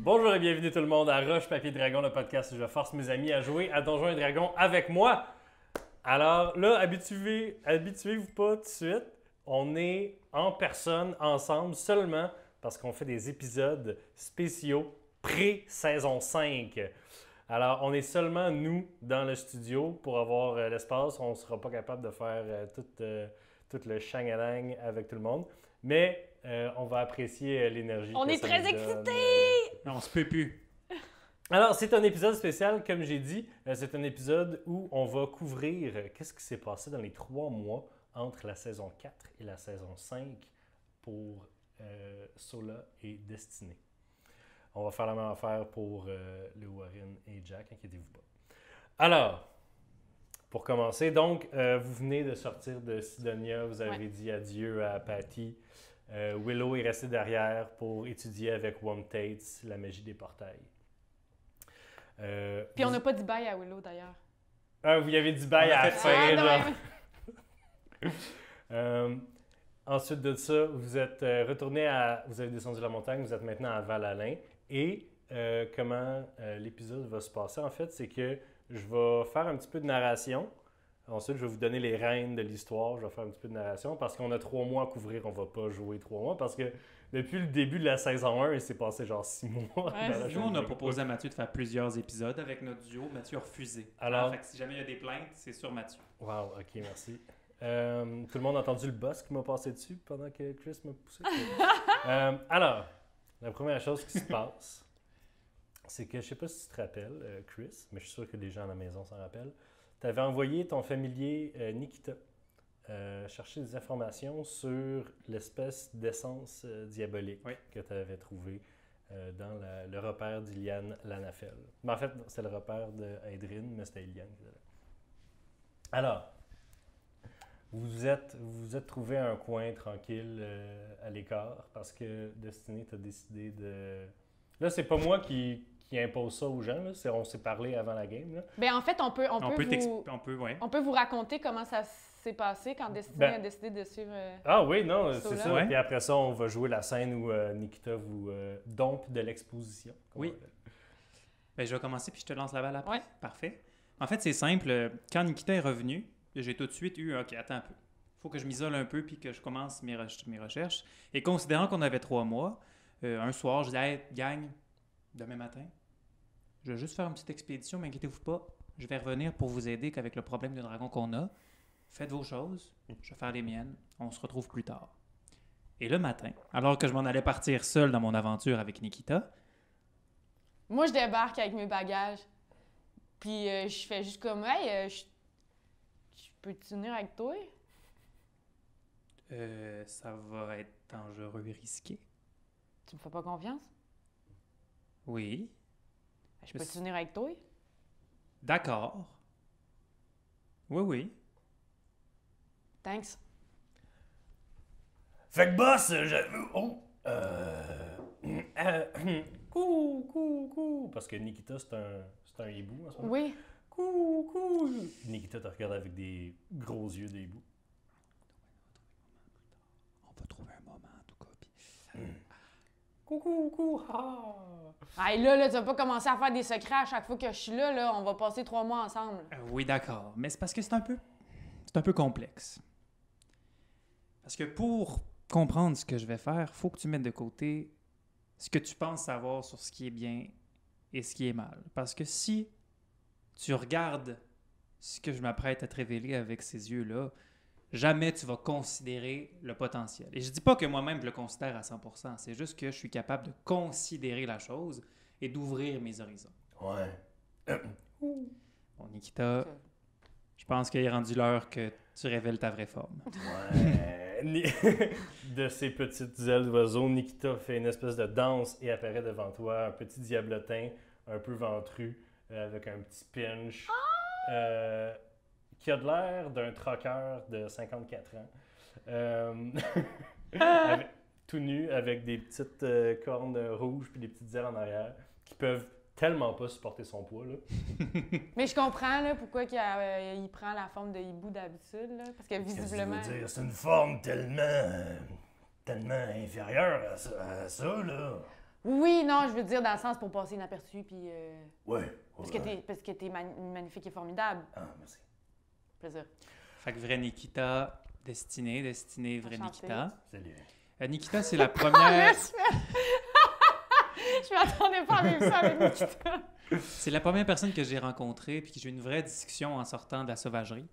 Bonjour et bienvenue tout le monde à Roche Papier Dragon, le podcast où je force mes amis à jouer à Donjons et Dragons avec moi. Alors là, habituez-vous pas tout de suite. On est en personne, ensemble, seulement parce qu'on fait des épisodes spéciaux pré-saison 5. Alors, on est seulement nous dans le studio pour avoir l'espace. On ne sera pas capable de faire tout le changalang avec tout le monde. Mais on va apprécier l'énergie. On que est ça très nous donne. excités! On se peut plus. Alors, c'est un épisode spécial, comme j'ai dit. C'est un épisode où on va couvrir qu'est-ce qui s'est passé dans les 3 mois entre la saison 4 et la saison 5 pour Sola et Destinée. On va faire la même affaire pour le Warren et Jack, inquiétez-vous pas. Alors, pour commencer, donc, vous venez de sortir de Sidonia, vous avez dit adieu à Patty. Willow est resté derrière pour étudier avec Wom Tates la magie des portails. Puis on n'a pas dit bye à Willow d'ailleurs. Ah, vous y avez dit bye à la fin, genre. Ensuite de ça, vous êtes retourné à... Vous avez descendu la montagne, vous êtes maintenant à Val-Alain. Et comment l'épisode va se passer, en fait, c'est que je vais faire un petit peu de narration. Ensuite, je vais vous donner les rênes de l'histoire. Je vais faire un petit peu de narration parce qu'on a 3 mois à couvrir. On ne va pas jouer 3 mois parce que depuis le début de la saison 1, il s'est passé genre 6 mois. Nous, on a proposé à Mathieu de faire plusieurs épisodes avec notre duo. Mathieu a refusé. Alors, fait que si jamais il y a des plaintes, c'est sur Mathieu. Wow, ok, merci. Tout le monde a entendu le boss qui m'a passé dessus pendant que Chris m'a poussé. Alors, la première chose qui se passe, c'est que je sais pas si tu te rappelles, Chris, mais je suis sûr que les gens à la maison s'en rappellent. Tu avais envoyé ton familier Nikita chercher des informations sur l'espèce d'essence diabolique que tu avais trouvée dans le repère d'Iliane Lanafel. Mais en fait, c'est le repère d'Aedrin, mais c'était Iliane qui était là. Alors, vous vous êtes trouvé un coin tranquille à l'écart parce que Destinée t'a décidé de... Là, c'est pas moi qui impose ça aux gens, là. On s'est parlé avant la game. Là. Ben en fait, on peut vous raconter comment ça s'est passé quand Destinée a décidé de suivre. Ah oui, non, c'est ça. Ouais. Puis après ça, on va jouer la scène où Nikita vous dompe de l'exposition. Oui. Ben, je vais commencer puis je te lance la balle après. Ouais. Parfait. En fait, c'est simple. Quand Nikita est revenu, j'ai tout de suite eu OK, attends un peu. Il faut que je m'isole un peu puis que je commence mes recherches. Et considérant qu'on avait 3 mois, un soir, je disais, hey, gang, demain matin, je vais juste faire une petite expédition, mais inquiétez-vous pas, je vais revenir pour vous aider qu'avec le problème de dragon qu'on a. Faites vos choses, je vais faire les miennes, on se retrouve plus tard. Et le matin, alors que je m'en allais partir seul dans mon aventure avec Nikita, Moi, je débarque avec mes bagages. Puis je fais juste comme, hey, je peux-tu venir avec toi? ça va être dangereux et risqué. Tu me fais pas confiance? Oui. Je peux-tu venir avec toi? D'accord. Oui. Thanks. Fait que boss, Coucou. Parce que Nikita, c'est un hibou en ce moment. Oui. Coucou. Nikita te regarde avec des gros yeux de hibou. On va trouver un moment, en tout cas. Puis... Coucou. Hey, là, tu vas pas commencer à faire des secrets à chaque fois que je suis là. On va passer 3 mois ensemble. Oui, d'accord. Mais c'est parce que c'est un peu complexe. Parce que pour comprendre ce que je vais faire, il faut que tu mettes de côté ce que tu penses savoir sur ce qui est bien et ce qui est mal. Parce que si tu regardes ce que je m'apprête à te révéler avec ces yeux-là, jamais tu vas considérer le potentiel. Et je dis pas que moi-même je le considère à 100%, c'est juste que je suis capable de considérer la chose et d'ouvrir mes horizons. Ouais. Bon, Nikita, je pense qu'il est rendu l'heure que tu révèles ta vraie forme. Ouais. De ses petites ailes d'oiseau, Nikita fait une espèce de danse et apparaît devant toi, un petit diablotin, un peu ventru, avec un petit pinch, qui a de l'air d'un troqueur de 54 ans. Tout nu, avec des petites cornes rouges puis des petites ailes en arrière, qui peuvent tellement pas supporter son poids, là. Mais je comprends là, pourquoi il prend la forme de hibou d'habitude, là, parce que visiblement... Qu'est-ce que tu veux dire? C'est une forme tellement inférieure à ça, là. Oui, non, je veux dire dans le sens pour passer inaperçu, puis... Ouais. parce que t'es magnifique et formidable. Ah, merci. Plaisir. Fait que vraie Nikita, destinée, vraie Enchantée. Nikita. Salut. Nikita, c'est la première... Je m'attendais pas à vivre ça avec Nikita. C'est la première personne que j'ai rencontrée puis que j'ai eu une vraie discussion en sortant de la sauvagerie.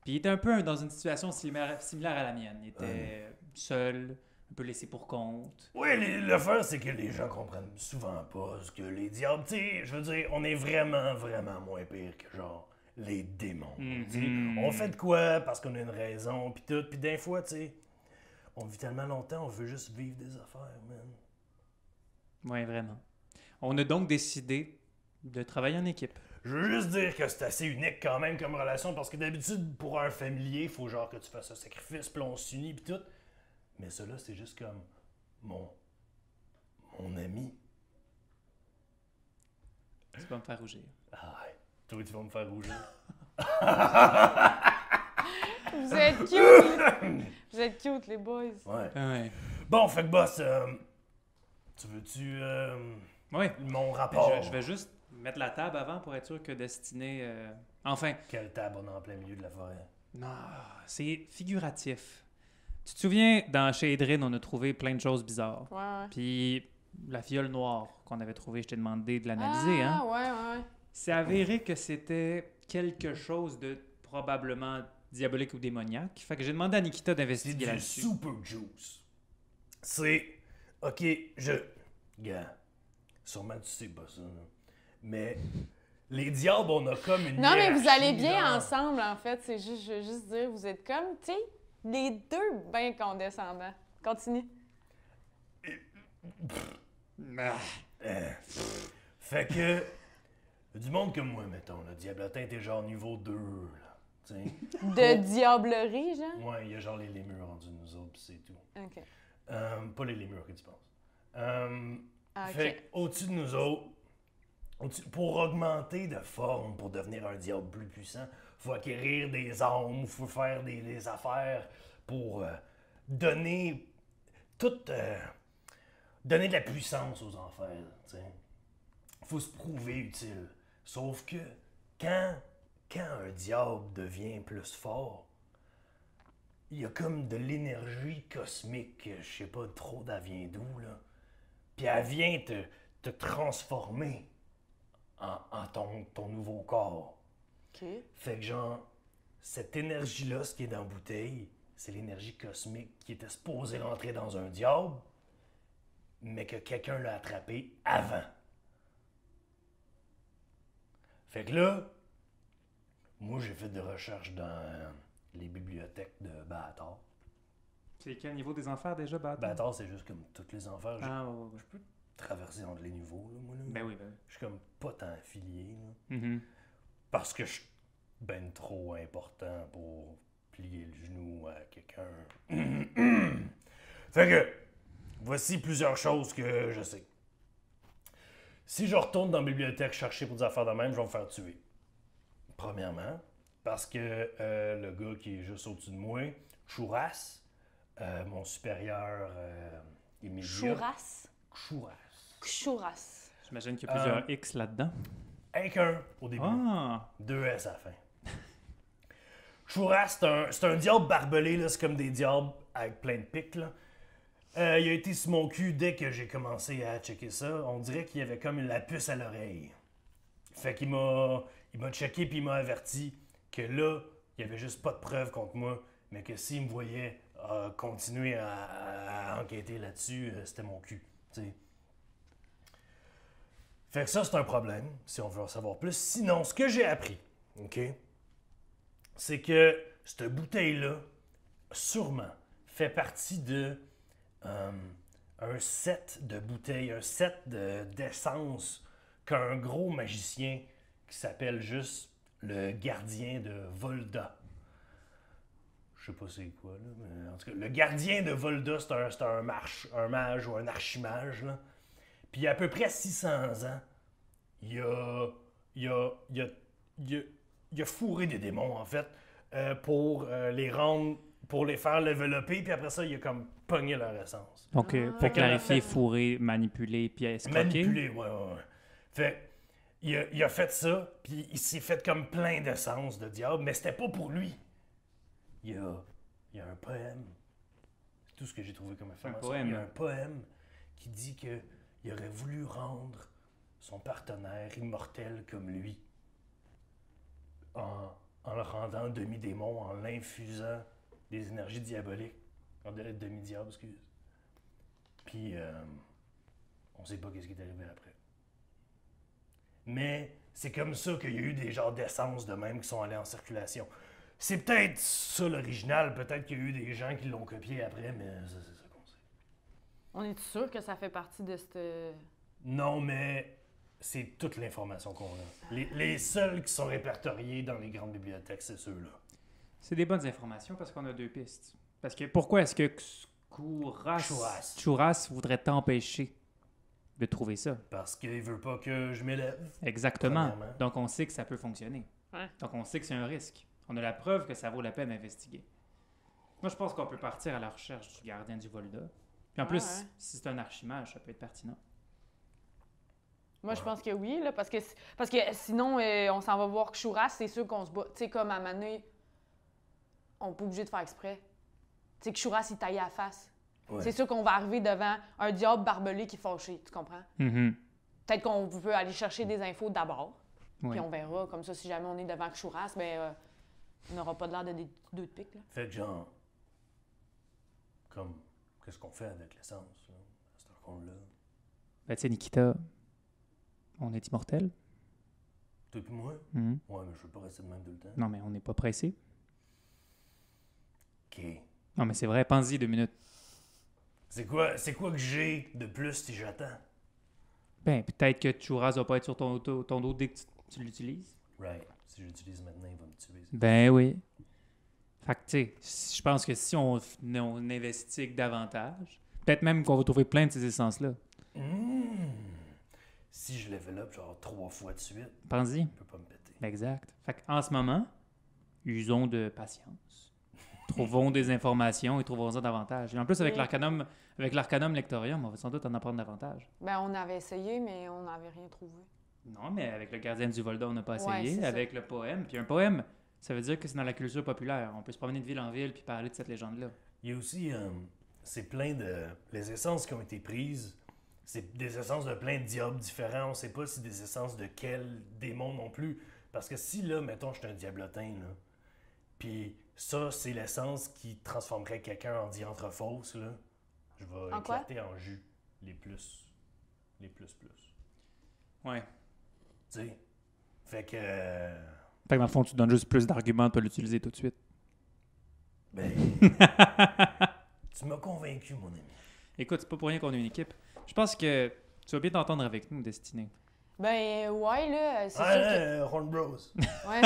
Puis il était un peu dans une situation similaire à la mienne. Il était seul, un peu laissé pour compte. Oui, l'affaire, c'est que les gens comprennent souvent pas ce que les diables... Tu sais, je veux dire, on est vraiment, vraiment moins pire que, genre, les démons. Tu sais. On fait de quoi parce qu'on a une raison, puis tout. Puis des fois, tu sais, on vit tellement longtemps, on veut juste vivre des affaires, man. Oui, vraiment. On a donc décidé de travailler en équipe. Je veux juste dire que c'est assez unique quand même comme relation, parce que d'habitude, pour un familier, il faut genre que tu fasses un sacrifice, puis on s'unit, puis tout. Mais ça là, c'est juste comme mon ami. Tu vas me faire rougir. Ah ouais, toi tu vas me faire rougir. Vous êtes cute! Vous êtes cute, les boys. Ouais. Ouais. Bon, fait que boss, tu veux-tu Ouais. mon rapport? Je vais juste mettre la table avant pour être sûr que Destinée... Enfin, Quelle table on est en plein milieu de la forêt? non, c'est figuratif. Tu te souviens, dans chez Edrin, on a trouvé plein de choses bizarres. Ouais. Puis la fiole noire qu'on avait trouvée, je t'ai demandé de l'analyser. Ah, Hein? ouais. C'est avéré que c'était quelque chose de probablement diabolique ou démoniaque. Fait que j'ai demandé à Nikita C'est d'investiguer du là-dessus. super juice. C'est... Ok, Gars, sûrement tu sais pas ça, là. Mais les diables, on a comme une Non, mais vous allez hiérarchie, bien genre. ensemble, en fait. C'est juste, je veux juste dire, vous êtes comme, tu sais, les deux bien condescendants. Continue. Fait que... Du monde comme moi, mettons, le diablotin, t'es genre niveau 2, là. T'sais. De diablerie, genre? Ouais, il y a genre les lémures en dessous de nous autres, pis c'est tout. OK. Pas les lémures que tu penses. Ah, OK. Fait au-dessus de nous autres, pour augmenter de forme, pour devenir un diable plus puissant, faut acquérir des armes, faut faire des affaires pour donner donner de la puissance aux enfers. T'sais. Faut se prouver utile. Sauf que quand un diable devient plus fort, il y a comme de l'énergie cosmique, je sais pas trop d'elle vient d'où, là. Puis elle vient te transformer en ton nouveau corps. OK. Fait que genre, cette énergie-là, ce qui est dans la bouteille, c'est l'énergie cosmique qui était supposée rentrer dans un diable, mais que quelqu'un l'a attrapé avant. Fait que là, moi j'ai fait des recherches dans les bibliothèques de Baatar. C'est quel niveau des enfers déjà, Baatar? Baatar, c'est juste comme tous les enfers. Ah, ouais. Je peux traverser entre les niveaux, là, moi. Là. Ben oui. Je suis comme pas tant affilié, là. Mhm. Parce que je suis ben trop important pour plier le genou à quelqu'un. Fait que, voici plusieurs choses que je sais. Si je retourne dans la bibliothèque chercher pour des affaires de même, je vais me faire tuer. Premièrement, parce que le gars qui est juste au-dessus de moi, Chouras, mon supérieur immédiat... Chouras? Chouras. Chouras. J'imagine qu'il y a plusieurs X là-dedans. Avec un au début. Ah! 2 S à la fin. Chouras, c'est un diable barbelé, là, c'est comme des diables avec plein de pics. Là. Il a été sur mon cul dès que j'ai commencé à checker ça. On dirait qu'il y avait comme la puce à l'oreille. Fait qu'il m'a checké puis il m'a averti que là, il n'y avait juste pas de preuves contre moi, mais que s'il me voyait continuer à enquêter là-dessus, c'était mon cul. T'sais. Fait que ça, c'est un problème, si on veut en savoir plus. Sinon, ce que j'ai appris, OK, c'est que cette bouteille-là, sûrement, fait partie de un set de bouteilles, un set d'essence qu'un gros magicien qui s'appelle juste le gardien de Volda. Je sais pas c'est quoi, là, mais en tout cas, le gardien de Volda, c'est un mage ou un archimage, là. Puis il y a à peu près 600 ans, il a fourré des démons, en fait, pour les rendre pour les faire développer, puis après ça, il a comme pogné leur essence. Donc, Ah. pour Fait qu'elle a clarifier, fait- fourrer, manipuler, puis escroquer. Manipuler, ouais. Fait il a fait ça, puis il s'est fait comme plein d'essence de diable, mais c'était pas pour lui. Il y a un poème. C'est tout ce que j'ai trouvé comme information. poème. Il y a un poème qui dit que il aurait voulu rendre son partenaire immortel comme lui. En le rendant demi-démon, en l'infusant des énergies diaboliques. Demi-diable, excuse. Puis, on sait pas qu'est-ce qui est arrivé après. Mais c'est comme ça qu'il y a eu des genres d'essence de même qui sont allés en circulation. C'est peut-être ça l'original, peut-être qu'il y a eu des gens qui l'ont copié après, mais ça, c'est ça qu'on sait. On est sûr que ça fait partie de cette... Non, mais c'est toute l'information qu'on a. Les seuls qui sont répertoriés dans les grandes bibliothèques, c'est ceux-là. C'est des bonnes informations parce qu'on a deux pistes. Parce que pourquoi est-ce que Chouras voudrait t'empêcher de trouver ça? Parce qu'il veut pas que je m'élève. Exactement. Premièrement. Donc, on sait que ça peut fonctionner. Ouais. Donc, on sait que c'est un risque. On a la preuve que ça vaut la peine d'investiguer. Moi, je pense qu'on peut partir à la recherche du gardien du Volda. Puis en plus, ouais. si c'est un archimage, ça peut être pertinent. Moi, je pense que oui, là, parce que sinon, on s'en va voir Kshouras, c'est sûr qu'on se bat. Tu sais, comme à Mané, on n'est pas obligé de faire exprès. Tu sais, Kshouras, il taille à la face. Ouais. C'est sûr qu'on va arriver devant un diable barbelé qui est fâché, tu comprends? Mhm. Peut-être qu'on peut aller chercher des infos d'abord, Oui. puis on verra. Comme ça, si jamais on est devant Kshouras, ben, on n'aura pas de l'air de des deux de pique, là. Fait que genre, comme, qu'est-ce qu'on fait avec l'essence, là, à ce compte-là? Ben, tu sais, Nikita, on est immortel. Toi puis moi? Mhm. Ouais, mais je veux pas rester de même tout le temps. Non, mais on n'est pas pressé. OK. Non, mais c'est vrai, pense-y 2 minutes. C'est quoi que j'ai de plus si j'attends? Ben, peut-être que Chouras va pas être sur ton dos dès que tu l'utilises. Right. Si j'utilise maintenant, il va me tuer. Ben oui. Fait que, tu sais, je pense que si on investigue davantage, peut-être même qu'on va trouver plein de ces essences-là. Si je level up genre 3 fois de suite, Pense-y. il peut pas me péter. Exact. Fait qu'en ce moment, usons de patience. Trouvons des informations et trouvons-en davantage. Et en plus, avec Oui. l'Arcanum Lectorium, on va sans doute en apprendre davantage. Ben, on avait essayé, mais on n'avait rien trouvé. Non, mais avec le Gardien du Volda, on n'a pas Ouais, essayé. c'est ça. Avec le poème. Puis un poème, ça veut dire que c'est dans la culture populaire. On peut se promener de ville en ville puis parler de cette légende-là. Il y a aussi, c'est plein de... Les essences qui ont été prises, c'est des essences de plein de diables différents. On sait pas si des essences de quel démon non plus. Parce que si, là, mettons, je suis un diablotin, là, puis ça, c'est l'essence qui transformerait quelqu'un en dianthrophos, là, je vais En quoi? éclater en jus les plus. Ouais. Tu sais? Fait que... Fait que dans le fond, tu donnes juste plus d'arguments pour l'utiliser tout de suite. Ben... tu m'as convaincu, mon ami. Écoute, c'est pas pour rien qu'on est une équipe. Je pense que tu vas bien t'entendre avec nous, Destinée. Ben, ouais, là, c'est sûr Ah, Horn Bros. que... Ouais,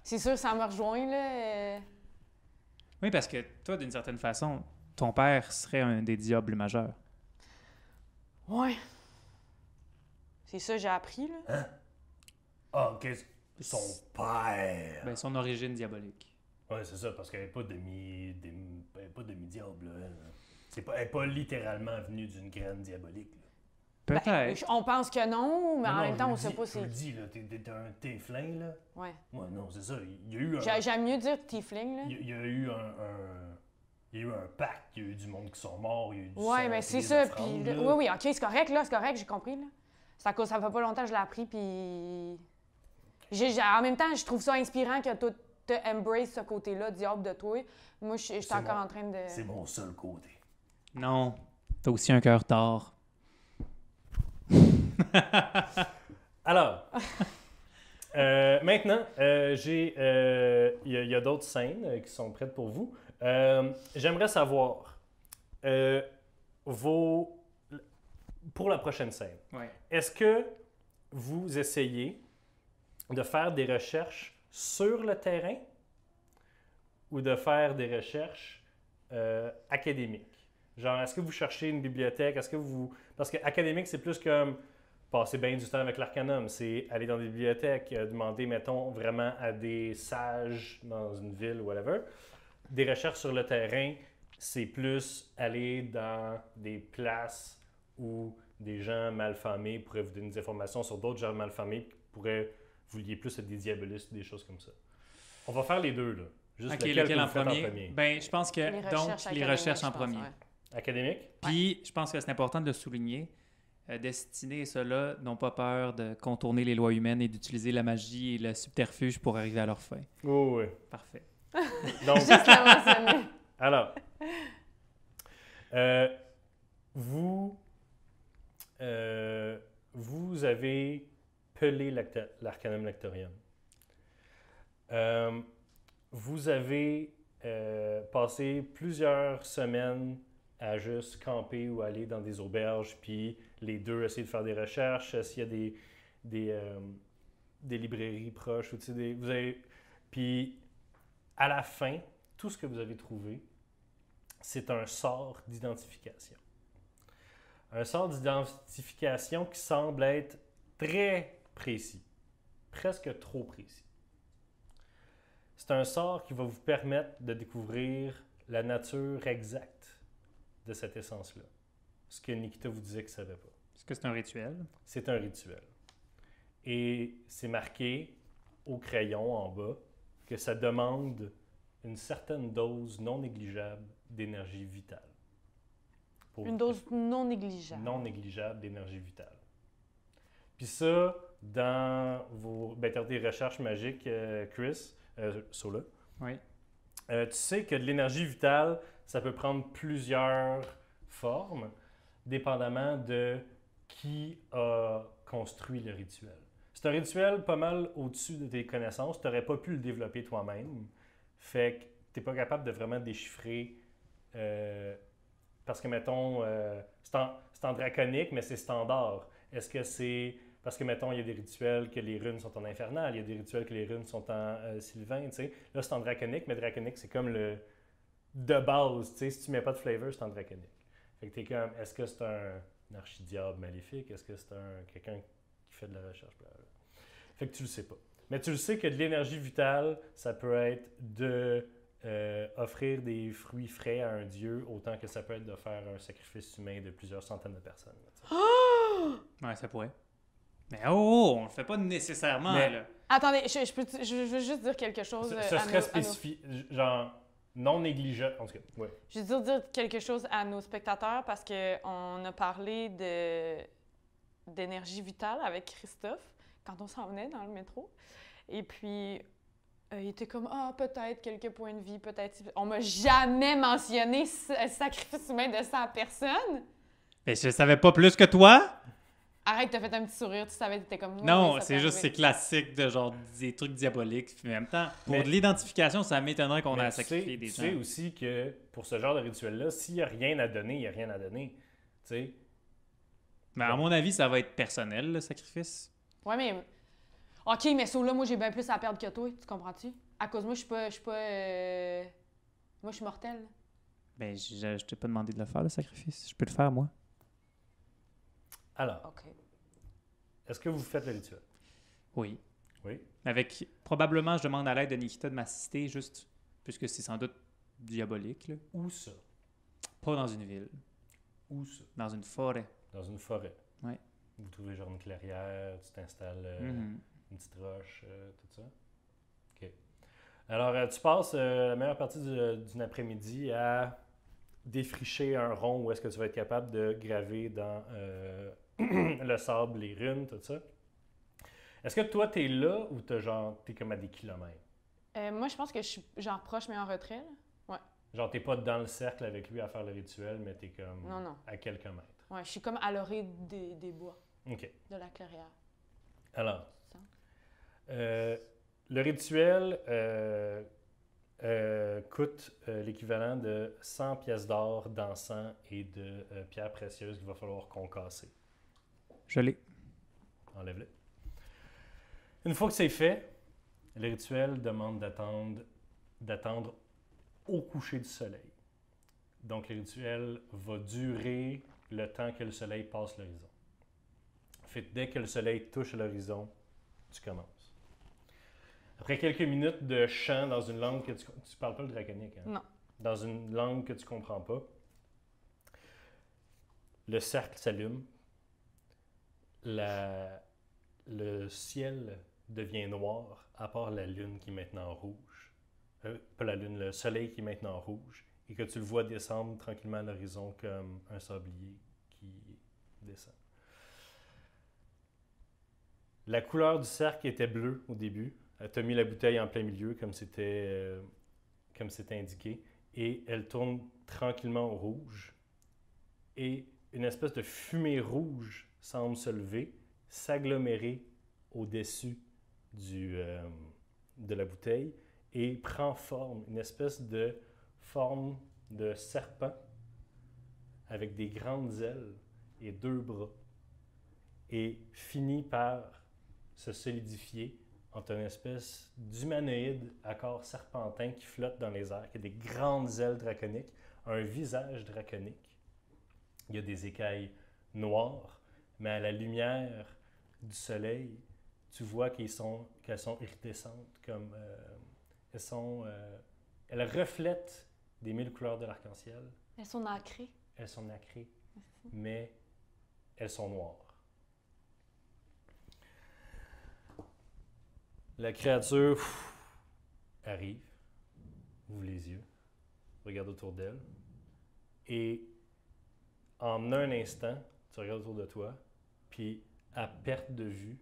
c'est sûr, ça me rejoint, là. Oui, parce que toi, d'une certaine façon, ton père serait un des diables majeurs. Ouais. C'est ça que j'ai appris, là. Ah, ok. Son père. Ben, son origine diabolique. Ouais, c'est ça, parce qu'elle n'est pas demi-diable, là. Elle n'est pas littéralement venue d'une graine diabolique, là. Peut-être. Ben, on pense que non, mais Non, en non, même je temps, le on sait dis, pas je c'est... le dis, là, t'es un téflin, là. Ouais. Ouais, non, c'est ça. Il y a eu un... J'aime mieux dire tiefling, là. Il y a eu il y a eu un pacte, il y a eu du monde qui sont morts, il y a eu du Ouais, sang, mais puis c'est des ça, offrandes, puis... là. Oui, oui, OK, c'est correct, là, c'est correct, j'ai compris, là. Ça fait pas longtemps que je l'ai appris, puis... En même temps, je trouve ça inspirant que tu embrace ce côté-là, diable de toi. Moi, je suis C'est encore mon- en train de... C'est mon seul côté. Non, t'as aussi un cœur tort. Alors, maintenant, il y a d'autres scènes qui sont prêtes pour vous. J'aimerais savoir, pour la prochaine scène, Ouais. est-ce que vous essayez de faire des recherches sur le terrain ou de faire des recherches académiques? Genre, est-ce que vous cherchez une bibliothèque? Parce que académique, c'est plus comme passer bien du temps avec l'Arcanum. C'est aller dans des bibliothèques, demander, mettons, vraiment à des sages dans une ville ou whatever. des recherches sur le terrain, c'est plus aller dans des places où des gens malfamés pourraient vous donner des informations sur d'autres gens malfamés qui pourraient vous lier plus à des diabolistes, des choses comme ça. On va faire les deux, là. Juste OK, lequel lequel que en vous faites premier? Ben, je pense que, Les recherches donc, les académiques, recherches en je pense, premier. ouais. Académique? Puis, je pense que c'est important de le souligner. Destinés et ceux-là n'ont pas peur de contourner les lois humaines et d'utiliser la magie et le subterfuge pour arriver à leur fin. Oui, oui. Parfait. Donc, Juste le mentionner. alors, vous avez pelé l'Arcanum Lectorium. Vous avez passé plusieurs semaines à juste camper ou aller dans des auberges, puis les deux essayer de faire des recherches, s'il y a des librairies proches, ou, vous avez... Puis, à la fin, tout ce que vous avez trouvé, c'est un sort d'identification. Un sort d'identification qui semble être très précis, presque trop précis. C'est un sort qui va vous permettre de découvrir la nature exacte de cette essence-là. Ce que Nikita vous disait qu'il ne savait pas. Est-ce que c'est un rituel? C'est un rituel. Et c'est marqué au crayon en bas que ça demande une certaine dose non négligeable d'énergie vitale. Une dose non négligeable. Non négligeable d'énergie vitale. Puis ça, dans tes recherches magiques, Chris, Sola, Oui. tu sais que de l'énergie vitale, ça peut prendre plusieurs formes, dépendamment de qui a construit le rituel. C'est un rituel pas mal au-dessus de tes connaissances. Tu n'aurais pas pu le développer toi-même. Fait que tu n'es pas capable de vraiment déchiffrer. Parce que, mettons, c'est en draconique, mais c'est standard. Est-ce que c'est... Parce que, mettons, il y a des rituels que les runes sont en infernal, il y a des rituels que les runes sont en sylvain, tu sais. Là, c'est en draconique, mais draconique, c'est comme le... de base, tu sais. Si tu mets pas de flavor, c'est en draconique. Fait que t'es comme, est-ce que c'est un archidiable maléfique? Est-ce que c'est quelqu'un qui fait de la recherche? Fait que tu le sais pas. Mais tu le sais que de l'énergie vitale, ça peut être de offrir des fruits frais à un dieu, autant que ça peut être de faire un sacrifice humain de plusieurs centaines de personnes. Ouais, ça pourrait. Mais on le fait pas nécessairement, Mais- là. Attendez, je veux juste dire quelque chose. Ce serait spécifique, genre non négligeable. En tout cas, ouais. Je veux dire quelque chose à nos spectateurs parce qu'on a parlé d'énergie vitale avec Christophe quand on s'en venait dans le métro. Et puis, il était comme « Ah, peut-être quelques points de vie, peut-être... » On m'a jamais mentionné sacrifice humain de 100 personnes. Mais je savais pas plus que toi. Arrête, t'as fait un petit sourire, tu savais, t'étais comme... Non, Oui, ça c'est peut juste, c'est arriver. classique de genre des trucs diaboliques. Puis en même temps, pour Mais- de l'identification, ça m'étonnerait qu'on ait Mais à tu sacrifier des sais, gens. tu sais aussi que pour ce genre de rituel-là, s'il n'y a rien à donner, il n'y a rien à donner. Tu sais. Mais à mon avis, ça va être personnel, le sacrifice. Ouais, mais... OK, mais ça, là, moi, j'ai bien plus à perdre que toi, tu comprends-tu? À cause de moi, je suis pas... Moi, je suis mortelle. Ben, je t'ai pas demandé de le faire, le sacrifice. Je peux le faire, moi. Alors, OK. est-ce que vous faites le rituel? Oui. Oui. Avec, probablement, je demande à l'aide de Nikita de m'assister, juste, puisque c'est sans doute diabolique, là. Où ça? Pas dans une ville, Où ça? dans une forêt. Dans une forêt. Ouais. Vous trouvez genre une clairière, tu t'installes Mhm. une petite roche, tout ça. OK. Alors, tu passes la meilleure partie d'une après-midi à défricher un rond où est-ce que tu vas être capable de graver dans le sable, les runes, tout ça. Est-ce que toi, t'es là ou t'es comme à des kilomètres? Moi, je pense que je suis genre proche, mais en retrait, là. Genre, t'es pas dans le cercle avec lui à faire le rituel, mais t'es comme Non, non. à quelques mètres. Ouais, je suis comme à l'orée des bois, OK. de la clairière. Alors, Ça. le rituel coûte l'équivalent de 100 pièces d'or d'encens et de pierres précieuses qu'il va falloir concasser. Je l'ai. Enlève-le. Une fois que c'est fait, le rituel demande d'attendre au coucher du soleil. Donc, le rituel va durer le temps que le soleil passe l'horizon. Fait que dès que le soleil touche l'horizon, tu commences. Après quelques minutes de chant dans une langue que tu parles pas le draconique, hein? Non. Dans une langue que tu comprends pas, le cercle s'allume, le ciel devient noir, à part la lune qui est maintenant rouge. Pas la lune, le soleil qui est maintenant rouge, et que tu le vois descendre tranquillement à l'horizon comme un sablier qui descend. La couleur du cercle était bleue au début. Tu as mis la bouteille en plein milieu, comme c'était indiqué, et elle tourne tranquillement au rouge. Et une espèce de fumée rouge semble se lever, s'agglomérer au-dessus de la bouteille et prend forme, une espèce de forme de serpent avec des grandes ailes et 2 bras, et finit par se solidifier entre une espèce d'humanoïde à corps serpentin qui flotte dans les airs, qui a des grandes ailes draconiques, un visage draconique. Il y a des écailles noires, mais à la lumière du soleil, tu vois qu'elles sont iridescentes, comme elles reflètent des 1000 couleurs de l'arc-en-ciel. Elles sont nacrées. Elles sont nacrées, mais elles sont noires. La créature arrive, ouvre les yeux, regarde autour d'elle, et en un instant, tu regardes autour de toi, puis à perte de vue,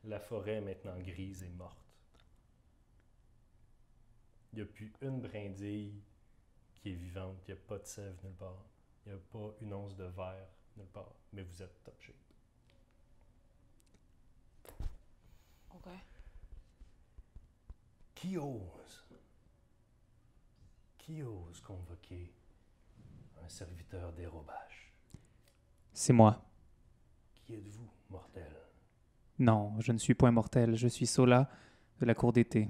la forêt est maintenant grise et morte. Il n'y a plus une brindille qui est vivante, il n'y a pas de sève nulle part, il n'y a pas une once de verre nulle part, mais vous êtes top shape. OK. Qui ose convoquer un serviteur d'Hérobache? C'est moi. Qui êtes-vous, mortel? Non, je ne suis point mortel. Je suis Sola de la cour d'été.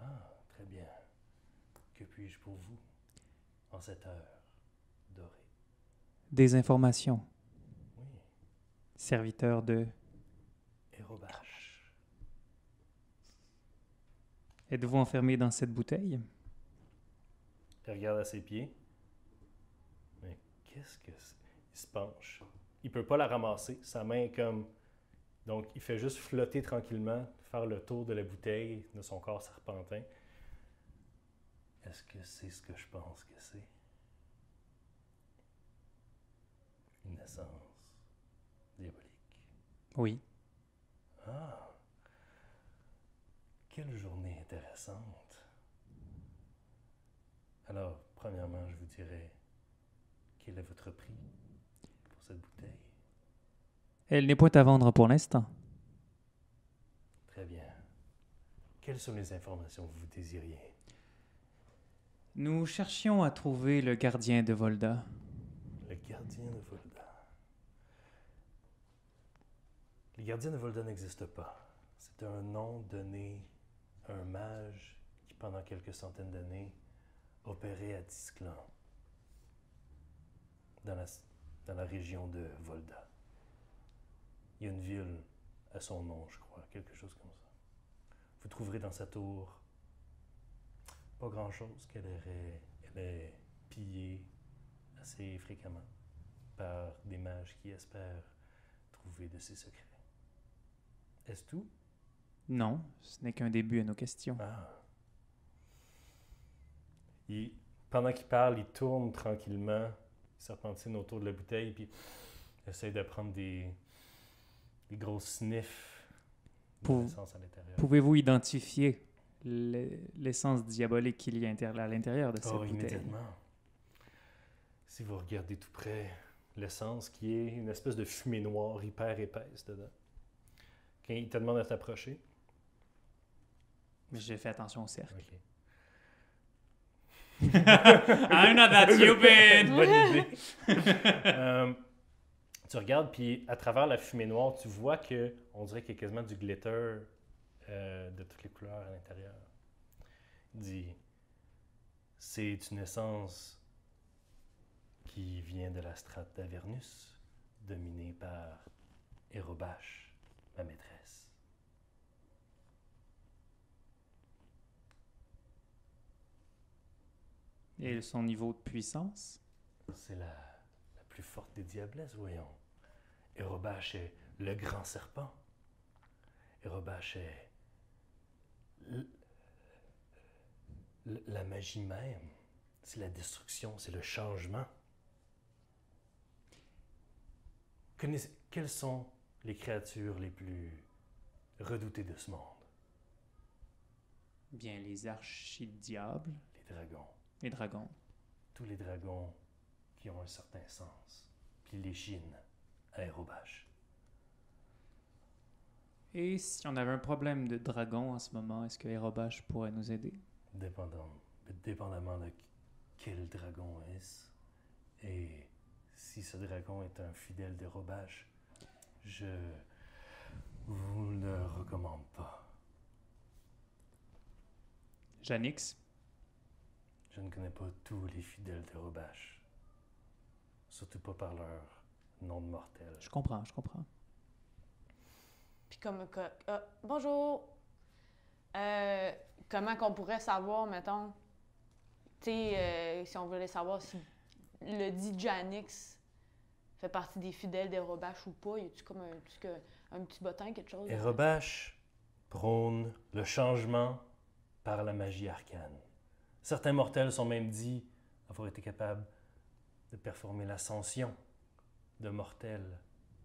Ah, très bien. Que puis-je pour vous en cette heure dorée? Des informations. Oui, Serviteur de... Hérobache. Êtes-vous enfermé dans cette bouteille? Il regarde à ses pieds. Mais qu'est-ce que c'est? Il se penche. Il peut pas la ramasser. Sa main est comme... Donc, il fait juste flotter tranquillement, faire le tour de la bouteille, de son corps serpentin. Est-ce que c'est ce que je pense que c'est? Une essence diabolique. Oui. Ah! Quelle journée intéressante! Alors, premièrement, je vous dirais, quel est votre prix pour cette bouteille? Elle n'est point à vendre pour l'instant. Très bien. Quelles sont les informations que vous désiriez? Nous cherchions à trouver le gardien de Volda. Le gardien de Volda. Le gardien de Volda n'existe pas. C'est un nom donné à un mage qui, pendant quelques centaines d'années, opérait à Tisclan, dans la région de Volda. Il y a une ville à son nom, je crois, quelque chose comme ça. Vous trouverez dans sa tour pas grand-chose qu'elle est pillée assez fréquemment par des mages qui espèrent trouver de ses secrets. Est-ce tout? Non, ce n'est qu'un début à nos questions. Ah. Pendant qu'il parle, il tourne tranquillement, il serpentine autour de la bouteille, puis il essaie de prendre des gros sniffs d'essence à l'intérieur. Pouvez-vous identifier l'essence diabolique qu'il y a à l'intérieur de cette bouteille? Immédiatement. Si vous regardez tout près, l'essence qui est une espèce de fumée noire hyper épaisse dedans. Quand il te demande de t'approcher. Mais j'ai fait attention au cercle. OK. I'm not that stupid! Bonne idée. Tu regardes, puis à travers la fumée noire, tu vois que on dirait qu'il y a quasiment du glitter de toutes les couleurs à l'intérieur. Il dit, c'est une essence qui vient de la strate d'Avernus, dominée par Hérobache, ma maîtresse. Et son niveau de puissance? C'est la plus forte des diablesses, voyons. Erobash est le grand serpent. Erobash est la magie même. C'est la destruction, c'est le changement. Quelles sont les créatures les plus redoutées de ce monde? Bien, les archidiables, Les dragons. les dragons. Tous les dragons qui ont un certain sens. Puis les chines à Erobash. Et si on avait un problème de dragon en ce moment, est-ce que Erobash pourrait nous aider? Dépendamment de quel dragon est-ce, et si ce dragon est un fidèle d'Erobash, je vous le recommande pas. Janix? Je ne connais pas tous les fidèles d'Erobash. Surtout pas par leur nom de mortel. Je comprends, je comprends. Puis bonjour! Comment qu'on pourrait savoir, mettons, tu sais, si on voulait savoir si le dit Janix fait partie des fidèles d'Erobash ou pas, y a-tu comme un petit bottin, quelque chose? Erobash prône le changement par la magie arcane. Certains mortels sont même dits avoir été capables de performer l'ascension de mortels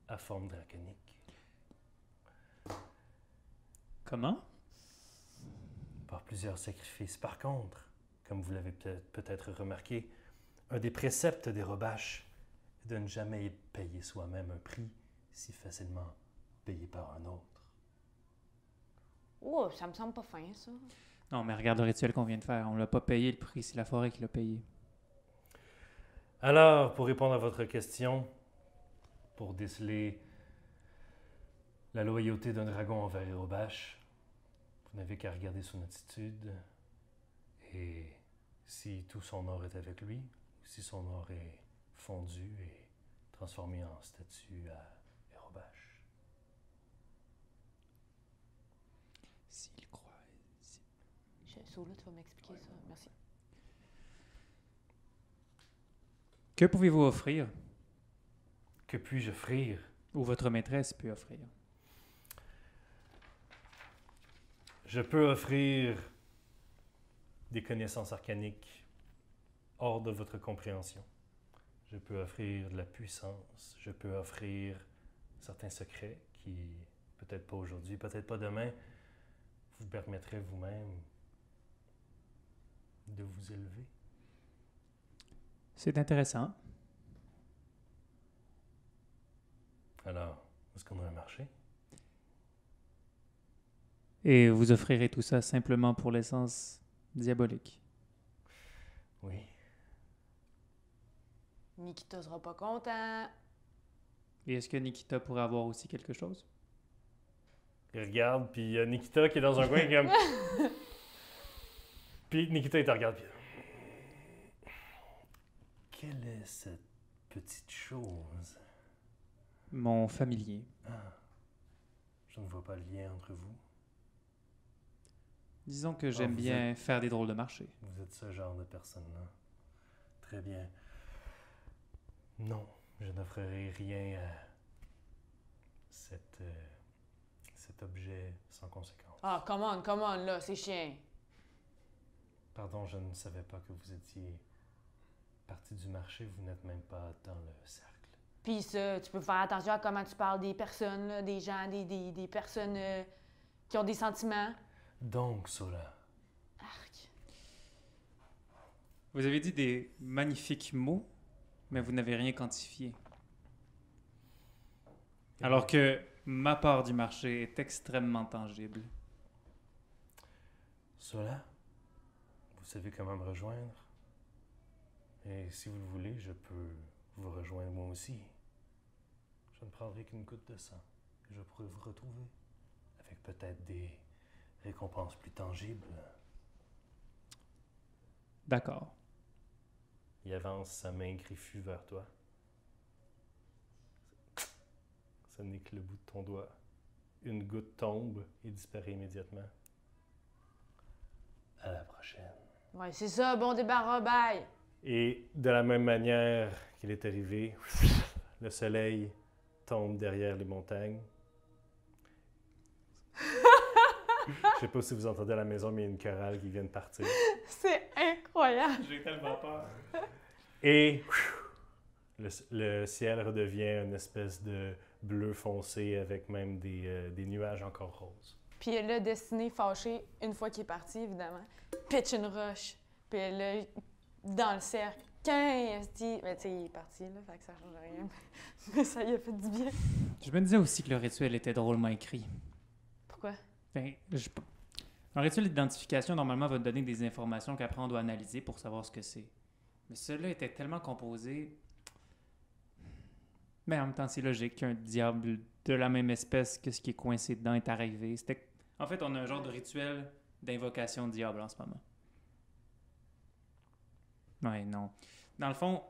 à forme draconique. Comment? Par plusieurs sacrifices. Par contre, comme vous l'avez peut-être remarqué, un des préceptes d'Erobash est de ne jamais payer soi-même un prix si facilement payé par un autre. Oh, ça me semble pas fin, ça. Non, mais regarde le rituel qu'on vient de faire. On l'a pas payé le prix, c'est la forêt qui l'a payé. Alors, pour répondre à votre question, pour déceler la loyauté d'un dragon envers Erobash, vous n'avez qu'à regarder son attitude et si tout son or est avec lui, ou si son or est fondu et transformé en statue à Erobash. S'il croit. Sola, tu vas m'expliquer ça. Merci. Que pouvez-vous offrir? Que puis-je offrir? Ou votre maîtresse peut offrir? Je peux offrir des connaissances arcaniques hors de votre compréhension. Je peux offrir de la puissance. Je peux offrir certains secrets qui, peut-être pas aujourd'hui, peut-être pas demain, vous permettraient vous-même de vous élever. C'est intéressant. Alors, est-ce qu'on a un marché? Et vous offrirez tout ça simplement pour l'essence diabolique. Oui. Nikita sera pas content. Et est-ce que Nikita pourrait avoir aussi quelque chose? Il regarde, puis il y a Nikita qui est dans un coin comme... Puis Nikita, il te regarde, puis... Quelle est cette petite chose? Mon familier. Ah, je ne vois pas le lien entre vous. Disons que j'aime vous bien faire des drôles de marché. Vous êtes ce genre de personne-là. Très bien. Non, je n'offrirai rien à cet objet sans conséquence. Ah, come on, là, c'est chiant. Pardon, je ne savais pas que vous étiez partie du marché. Vous n'êtes même pas dans le cercle. Puis ça, tu peux faire attention à comment tu parles des personnes, là, des gens, des personnes qui ont des sentiments. Donc, Sola, Arc. Vous avez dit des magnifiques mots, mais vous n'avez rien quantifié. Alors que ma part du marché est extrêmement tangible. Sola, vous savez comment me rejoindre? Et si vous le voulez, je peux vous rejoindre moi aussi. Je ne prendrai qu'une goutte de sang. Je pourrai vous retrouver avec peut-être des récompenses plus tangibles. D'accord. Il avance sa main griffue vers toi. Ce n'est que le bout de ton doigt. Une goutte tombe et disparaît immédiatement. À la prochaine. Ouais, c'est ça, bon débarras, bye! Et de la même manière qu'il est arrivé, le soleil tombe derrière les montagnes. Je sais pas si vous entendez à la maison, mais il y a une chorale qui vient de partir. C'est incroyable! J'ai tellement peur. Et le ciel redevient une espèce de bleu foncé avec même des nuages encore roses. Puis là, Destiné, fâché, une fois qu'il est parti, évidemment, pitch une roche. Puis là, dans le cercle, 15, mais tu sais, il est parti, là, fait que ça change rien. Mais ça lui a fait du bien. Je me disais aussi que le rituel était drôlement écrit. Pourquoi? Ben, un rituel d'identification, normalement, va te donner des informations qu'après on doit analyser pour savoir ce que c'est. Mais celui-là était tellement composé. Mais en même temps, c'est logique qu'un diable de la même espèce que ce qui est coincé dedans est arrivé. En fait, on a un genre de rituel d'invocation de diable en ce moment. Ouais, non. Dans le fond,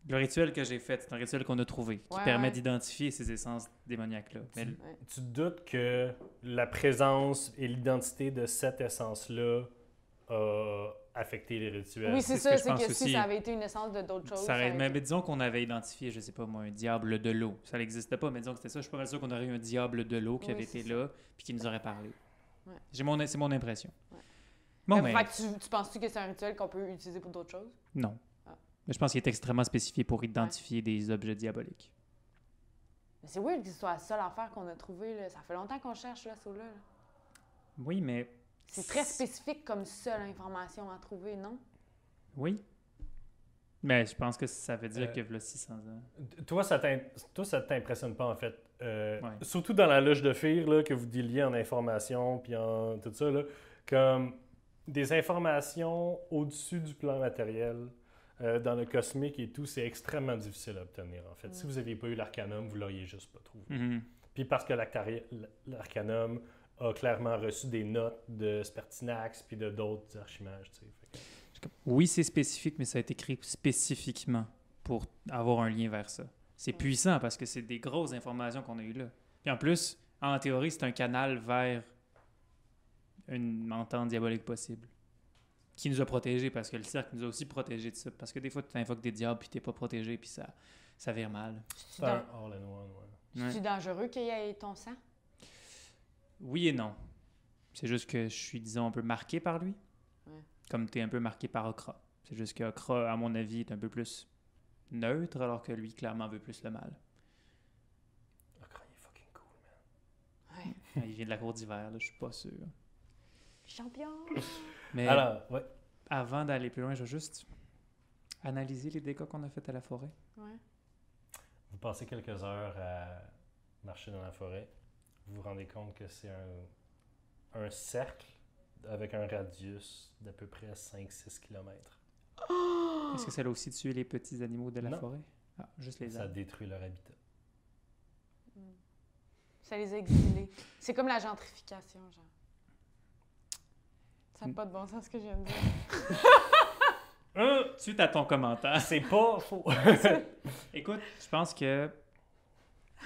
le rituel que j'ai fait, c'est un rituel qu'on a trouvé, qui permet d'identifier ces essences démoniaques-là. Mais Tu doutes que la présence et l'identité de cette essence-là a affecté les rituels? Oui, c'est ce que ça, je c'est pense que si aussi. ça avait été une essence de d'autres choses. Ça aurait- aurait mais été- disons qu'on avait identifié, je sais pas moi, un diable de l'eau. Ça n'existait pas, mais disons que c'était ça. Je suis pas mal sûr qu'on aurait eu un diable de l'eau qui Oui, avait c'est été ça. là puis qui nous aurait parlé. Ouais. C'est mon impression. Ouais. Bon, Fait mais que tu penses-tu que c'est un rituel qu'on peut utiliser pour d'autres choses? non. Ah. Mais je pense qu'il est extrêmement spécifié pour identifier des objets diaboliques. Mais c'est weird que ce soit la seule affaire qu'on a trouvée, là. Ça fait longtemps qu'on cherche, là, ça, là. Oui, mais... C'est très spécifique comme seule information à trouver, non? Oui. Mais je pense que ça veut dire que là, 600 ans... Toi, ça t'impressionne pas, en fait. Ouais. Surtout dans la loge de Fear, là, que vous déliez en information, puis en tout ça, là, comme des informations au-dessus du plan matériel, dans le cosmique et tout, c'est extrêmement difficile à obtenir, en fait. Si vous n'aviez pas eu l'Arcanum, vous l'auriez juste pas trouvé. Mhm. Puis parce que l'Arcanum a clairement reçu des notes de Spertinax puis de d'autres archimages, tu sais. Fait que- Oui, c'est spécifique, mais ça a été créé spécifiquement pour avoir un lien vers ça. C'est puissant parce que c'est des grosses informations qu'on a eues là. Puis en plus, en théorie, c'est un canal vers une entente diabolique possible. Qui nous a protégés parce que le cercle nous a aussi protégés de ça. Parce que des fois, tu invoques des diables puis t'es pas protégé puis ça vire mal. C'est un all-in-one, ouais. C'est-tu dangereux qu'il y ait ton sang? Oui et non. C'est juste que je suis, disons, un peu marqué par lui. Ouais. Comme tu es un peu marqué par Okra. C'est juste que Okra, à mon avis, est un peu plus neutre, alors que lui, clairement, veut plus le mal. Okra, il est fucking cool, man. Ouais. Il vient de la cour d'hiver, là, je suis pas sûr. Champion! Mais Alors, ouais. avant d'aller plus loin, je vais juste analyser les dégâts qu'on a fait à la forêt. Ouais. Vous passez quelques heures à marcher dans la forêt. Vous vous rendez compte que c'est un cercle avec un radius d'à peu près 5-6 km. Est-ce que ça a aussi tué les petits animaux de la Non. forêt? Ah, juste les Ça arbres. détruit leur habitat. Ça les a exilés. C'est comme la gentrification, genre. Ça n'a pas de bon sens ce que je viens de dire. Suite à ton commentaire. C'est pas faux. Écoute, je pense que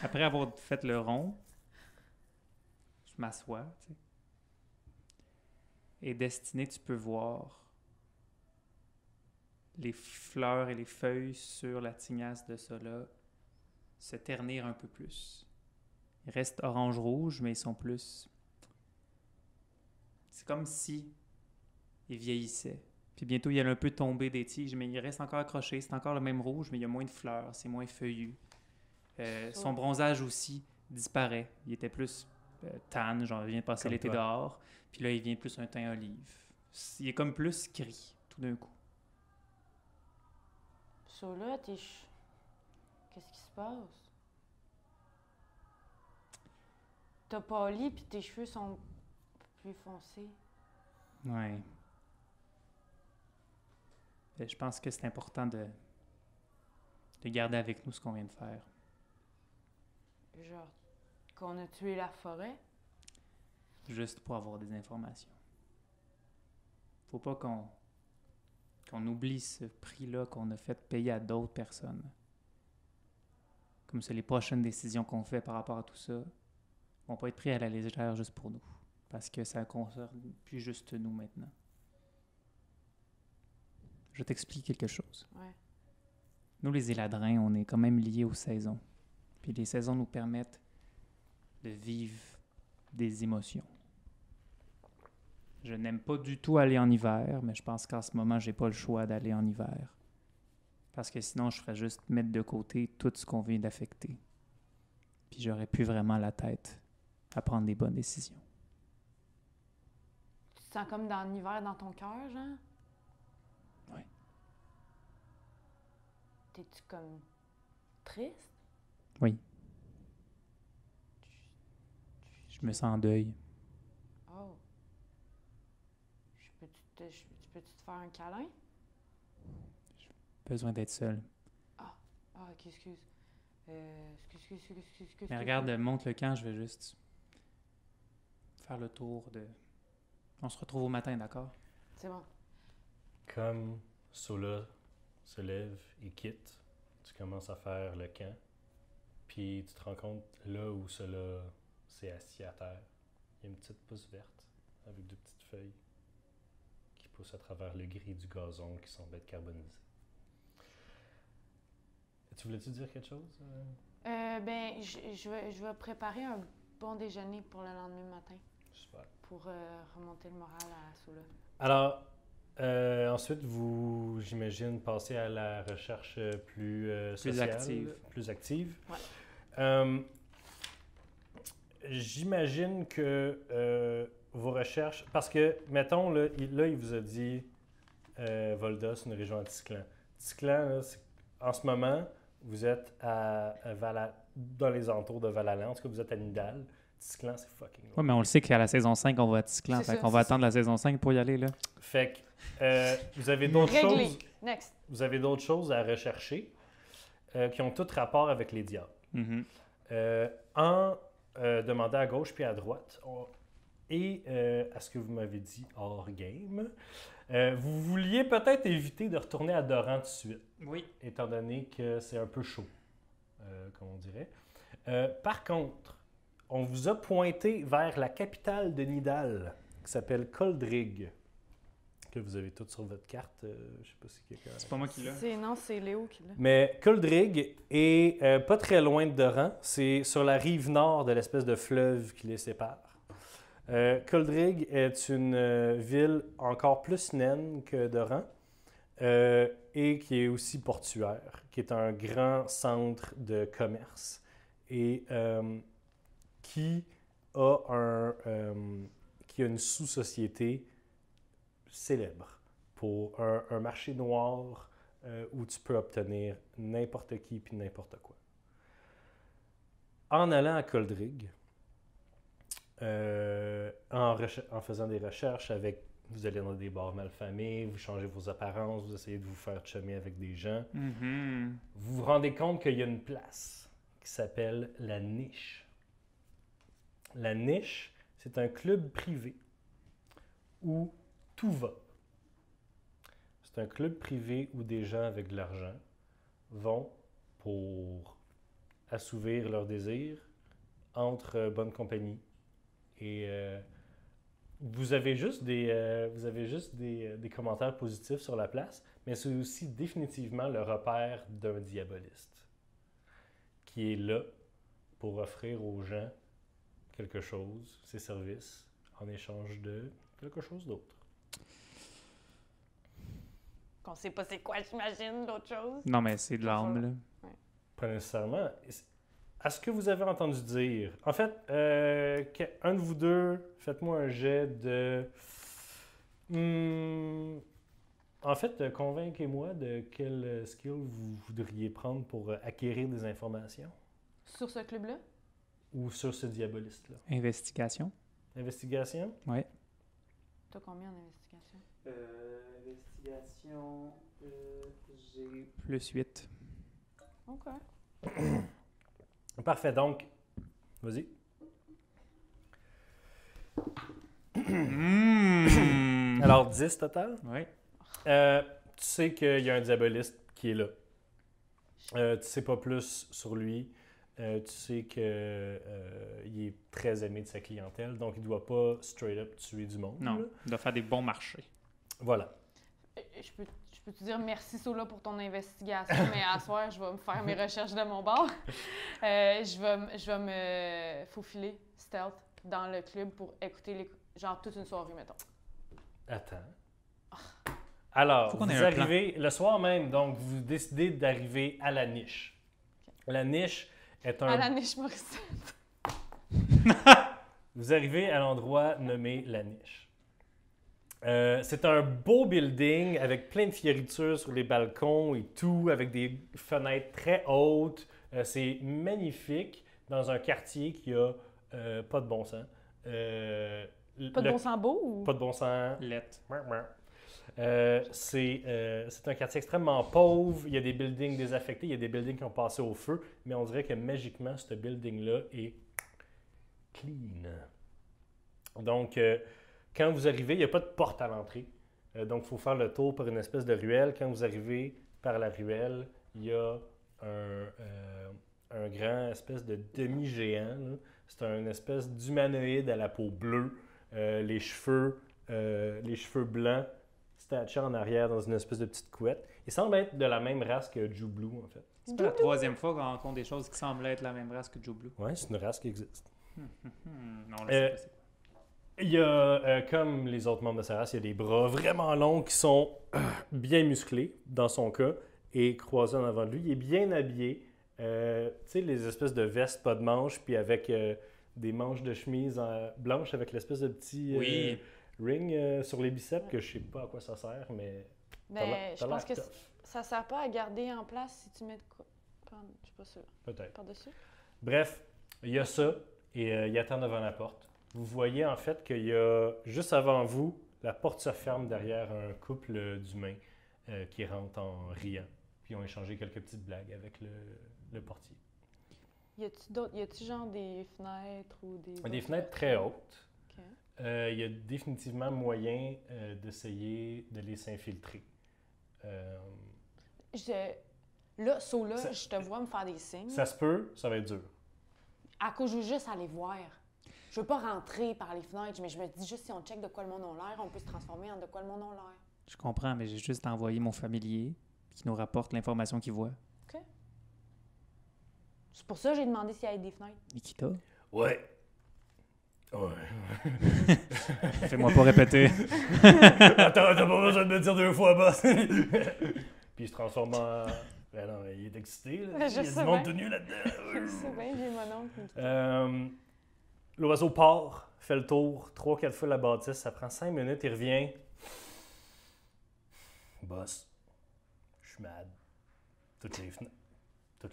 après avoir fait le rond, je m'assois, tu sais. Et Destiné, tu peux voir les fleurs et les feuilles sur la tignasse de ça là se ternir un peu plus. Ils restent orange-rouge, mais ils sont plus... C'est comme si ils vieillissaient. Puis bientôt, il allait un peu tomber des tiges, mais il reste encore accroché. C'est encore le même rouge, mais il y a moins de fleurs, c'est moins feuillu. Son bronzage aussi disparaît. Il était plus tan, genre il vient de passer Comme l'été toi. dehors. Puis là, il vient plus un teint olive. Il est comme plus gris, tout d'un coup. Ça là, qu'est-ce qui se passe? T'as pâli puis tes cheveux sont un peu plus foncés. Ouais. Je pense que c'est important de garder avec nous ce qu'on vient de faire. Genre, qu'on a tué la forêt. Juste pour avoir des informations. Faut pas qu'on oublie ce prix-là qu'on a fait payer à d'autres personnes. Comme ça, les prochaines décisions qu'on fait par rapport à tout ça vont pas être prises à la légère juste pour nous. Parce que ça concerne plus juste nous maintenant. je t'explique quelque chose. Ouais. Nous, les éladrins, on est quand même liés aux saisons. Puis les saisons nous permettent de vivre des émotions. Je n'aime pas du tout aller en hiver, mais je pense qu'en ce moment, j'ai pas le choix d'aller en hiver. Parce que sinon, je ferais juste mettre de côté tout ce qu'on vient d'affecter. Puis j'aurais plus vraiment la tête à prendre des bonnes décisions. Tu te sens comme dans l'hiver dans ton cœur, genre? Oui. T'es-tu comme triste? Oui. Je me sens en deuil. Oh. Tu peux-tu te faire un câlin? Besoin d'être seul. Ah, ok, excuse. Excuse. Mais regarde, monte le camp, je vais juste faire le tour de... On se retrouve au matin, d'accord? C'est bon. Comme Sola se lève et quitte, tu commences à faire le camp. Puis tu te rends compte, là où Sola s'est assis à terre, il y a une petite pousse verte avec deux petites feuilles qui poussent à travers le gris du gazon qui semble être carbonisé. Tu voulais-tu dire quelque chose? Ben, je vais préparer un bon déjeuner pour le lendemain matin Super. pour remonter le moral à Sola. Alors, ensuite, vous, j'imagine, passez à la recherche plus sociale, active. Plus active. Ouais. J'imagine que vos recherches... Parce que, mettons, là, il vous a dit Volda, c'est une région à Tisclan. Tisclan, là, en ce moment, vous êtes dans les alentours de Val-Allan. En tout cas, vous êtes à Nidal. Tisclan, c'est fucking loin. Oui, mais on le sait qu'à la saison 5, on va à Tisclan. C'est Fait ça, qu'on va c'est attendre la saison 5 pour y aller, là. Fait que vous avez d'autres Réglé. choses... Next. Vous avez d'autres choses à rechercher qui ont tout rapport avec les diables. Mhm. En demandant à gauche puis à droite, et à ce que vous m'avez dit hors game, vous vouliez peut-être éviter de retourner à Doran tout de suite, Oui. étant donné que c'est un peu chaud, comme on dirait. Par contre, on vous a pointé vers la capitale de Nidal, qui s'appelle Coldrig, que vous avez toutes sur votre carte. Je ne sais pas si quelqu'un... C'est pas moi qui l'ai. Non, c'est Léo qui l'a. Mais Coldrig est pas très loin de Doran. C'est sur la rive nord de l'espèce de fleuve qui les sépare. Coldrig est une ville encore plus naine que Doran et qui est aussi portuaire, qui est un grand centre de commerce et qui a une sous-société célèbre pour un marché noir où tu peux obtenir n'importe qui puis n'importe quoi. En allant à Coldrig, en faisant des recherches vous allez dans des bars malfamés, vous changez vos apparences, vous essayez de vous faire chummer avec des gens, Mhm. vous vous rendez compte qu'il y a une place qui s'appelle La Niche. La Niche, c'est un club privé où tout va. C'est un club privé où des gens avec de l'argent vont pour assouvir leurs désirs entre bonne compagnie. Et vous avez juste des commentaires positifs sur la place, mais c'est aussi définitivement le repère d'un diaboliste qui est là pour offrir aux gens quelque chose, ses services, en échange de quelque chose d'autre. Qu'on sait pas c'est quoi, j'imagine, d'autres choses. Non, mais c'est de l'âme, là. Pas nécessairement. À ce que vous avez entendu dire, en fait, un de vous deux, faites-moi un jet de... En fait, convainquez-moi de quel skill vous voudriez prendre pour acquérir des informations Sur ce club-là? ou sur ce diaboliste-là. Investigation. Investigation? Oui. T'as combien en investigation? Investigation, j'ai plus 8. OK. Parfait, donc, vas-y. Alors, 10 total. Oui. Tu sais qu'il y a un diaboliste qui est là. Tu sais pas plus sur lui. Tu sais qu'il est très aimé de sa clientèle, donc il ne doit pas straight up tuer du monde. Non, là. il doit faire des bons marchés. Voilà. Je peux peux te dire merci Sola pour ton investigation, mais à soir, je vais me faire mes recherches de mon bord. Je vais me faufiler stealth dans le club pour écouter genre toute une soirée, mettons. Attends. Alors, Faut qu'on vous ait un plan. arrivez le soir même, donc vous décidez d'arriver à la niche. La niche est un... À la niche Morissette. Vous arrivez à l'endroit nommé la niche. C'est un beau building avec plein de fioritures sur les balcons et tout, avec des fenêtres très hautes. C'est magnifique dans un quartier qui a pas de bon sens. Pas de bon sens beau ou? Pas de bon sens. Lettre. C'est un quartier extrêmement pauvre. Il y a des buildings désaffectés, il y a des buildings qui ont passé au feu, mais on dirait que magiquement, ce building-là est clean. Donc, quand vous arrivez, il n'y a pas de porte à l'entrée. Donc, il faut faire le tour par une espèce de ruelle. Quand vous arrivez par la ruelle, il y a un grand espèce de demi-géant, là. C'est un espèce d'humanoïde à la peau bleue, les cheveux blancs, statue en arrière dans une espèce de petite couette. Il semble être de la même race que Joe Blue, en fait. C'est pas la troisième fois qu'on rencontre des choses qui semblent être la même race que Joe Blue. Oui, c'est une race qui existe. Non, là, c'est pas ça. Il y a, comme les autres membres de sa race, il y a des bras vraiment longs qui sont bien musclés, dans son cas, et croisés en avant de lui. Il est bien habillé. Tu sais, les espèces de vestes, pas de manches, puis avec des manches de chemise blanches avec l'espèce de petit Oui. ring sur les biceps, que je sais pas à quoi ça sert, mais Mais t'as je pense que l'air tough. ça sert pas à garder en place si tu mets de quoi. Je suis pas sûre. Peut-être. Par-dessus. Bref, il y a ça, et il attend devant la porte. Vous voyez en fait qu'il y a, juste avant vous, la porte se ferme derrière un couple d'humains qui rentrent en riant. Puis ils ont échangé quelques petites blagues avec le portier. Y a-tu genre des fenêtres ou des. Des fenêtres très hautes. Ok. Il y a définitivement moyen d'essayer de les s'infiltrer. Là, Sola, Ça- je te vois me faire des signes. Ça se peut, ça va être dur. À cause, je veux juste aller voir. Je veux pas rentrer par les fenêtres, mais je me dis juste si on check de quoi le monde a l'air, on peut se transformer en de quoi le monde a l'air. Je comprends, mais j'ai juste envoyé mon familier qui nous rapporte l'information qu'il voit. C'est pour ça que j'ai demandé s'il y avait des fenêtres. Nikita, Ouais. Ouais. fais-moi pas répéter. Attends, t'as pas besoin de me dire deux fois, boss. Puis il se transforme en... Ben non, il est excité, là. Je Il y a sais du monde bien. tout nu là-dedans. C'est bien, j'ai mon oncle. Nikita. L'oiseau part, fait le tour, 3-4 fois la bâtisse, ça prend 5 minutes, il revient. Boss, je suis mad. Toutes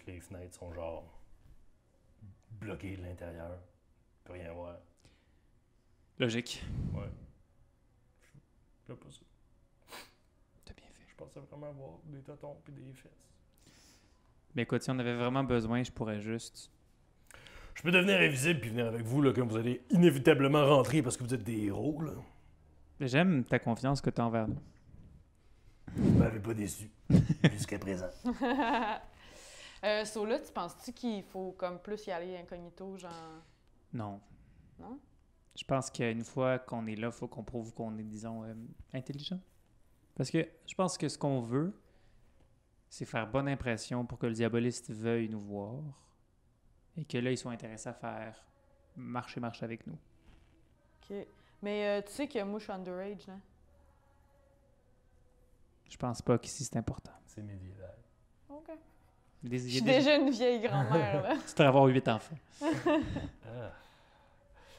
les fenêtres sont genre bloquées de l'intérieur. Je peux rien voir. Logique. Ouais. Je pas ça. T'as bien fait. Je pensais vraiment avoir des totons et des fesses. Mais écoute, si on avait vraiment besoin, je pourrais juste... Je peux devenir invisible puis venir avec vous là, quand vous allez inévitablement rentrer parce que vous êtes des héros, là. J'aime ta confiance que tu as envers nous. Vous m'avez pas déçu jusqu'à présent. Sola, tu penses-tu qu'il faut comme plus y aller incognito, genre. Non. Non? Je pense qu'une fois qu'on est là, il faut qu'on prouve qu'on est, disons, intelligent. Parce que je pense que ce qu'on veut, c'est faire bonne impression pour que le diaboliste veuille nous voir et que là, ils soient intéressés à faire marche avec nous. OK. Mais tu sais que moi, je suis underage, hein? Je pense pas qu'ici, c'est important. C'est médiéval. OK. Il Je y suis a déjà une vieille grand-mère, là. Tu devrais avoir 8 enfants. Ah.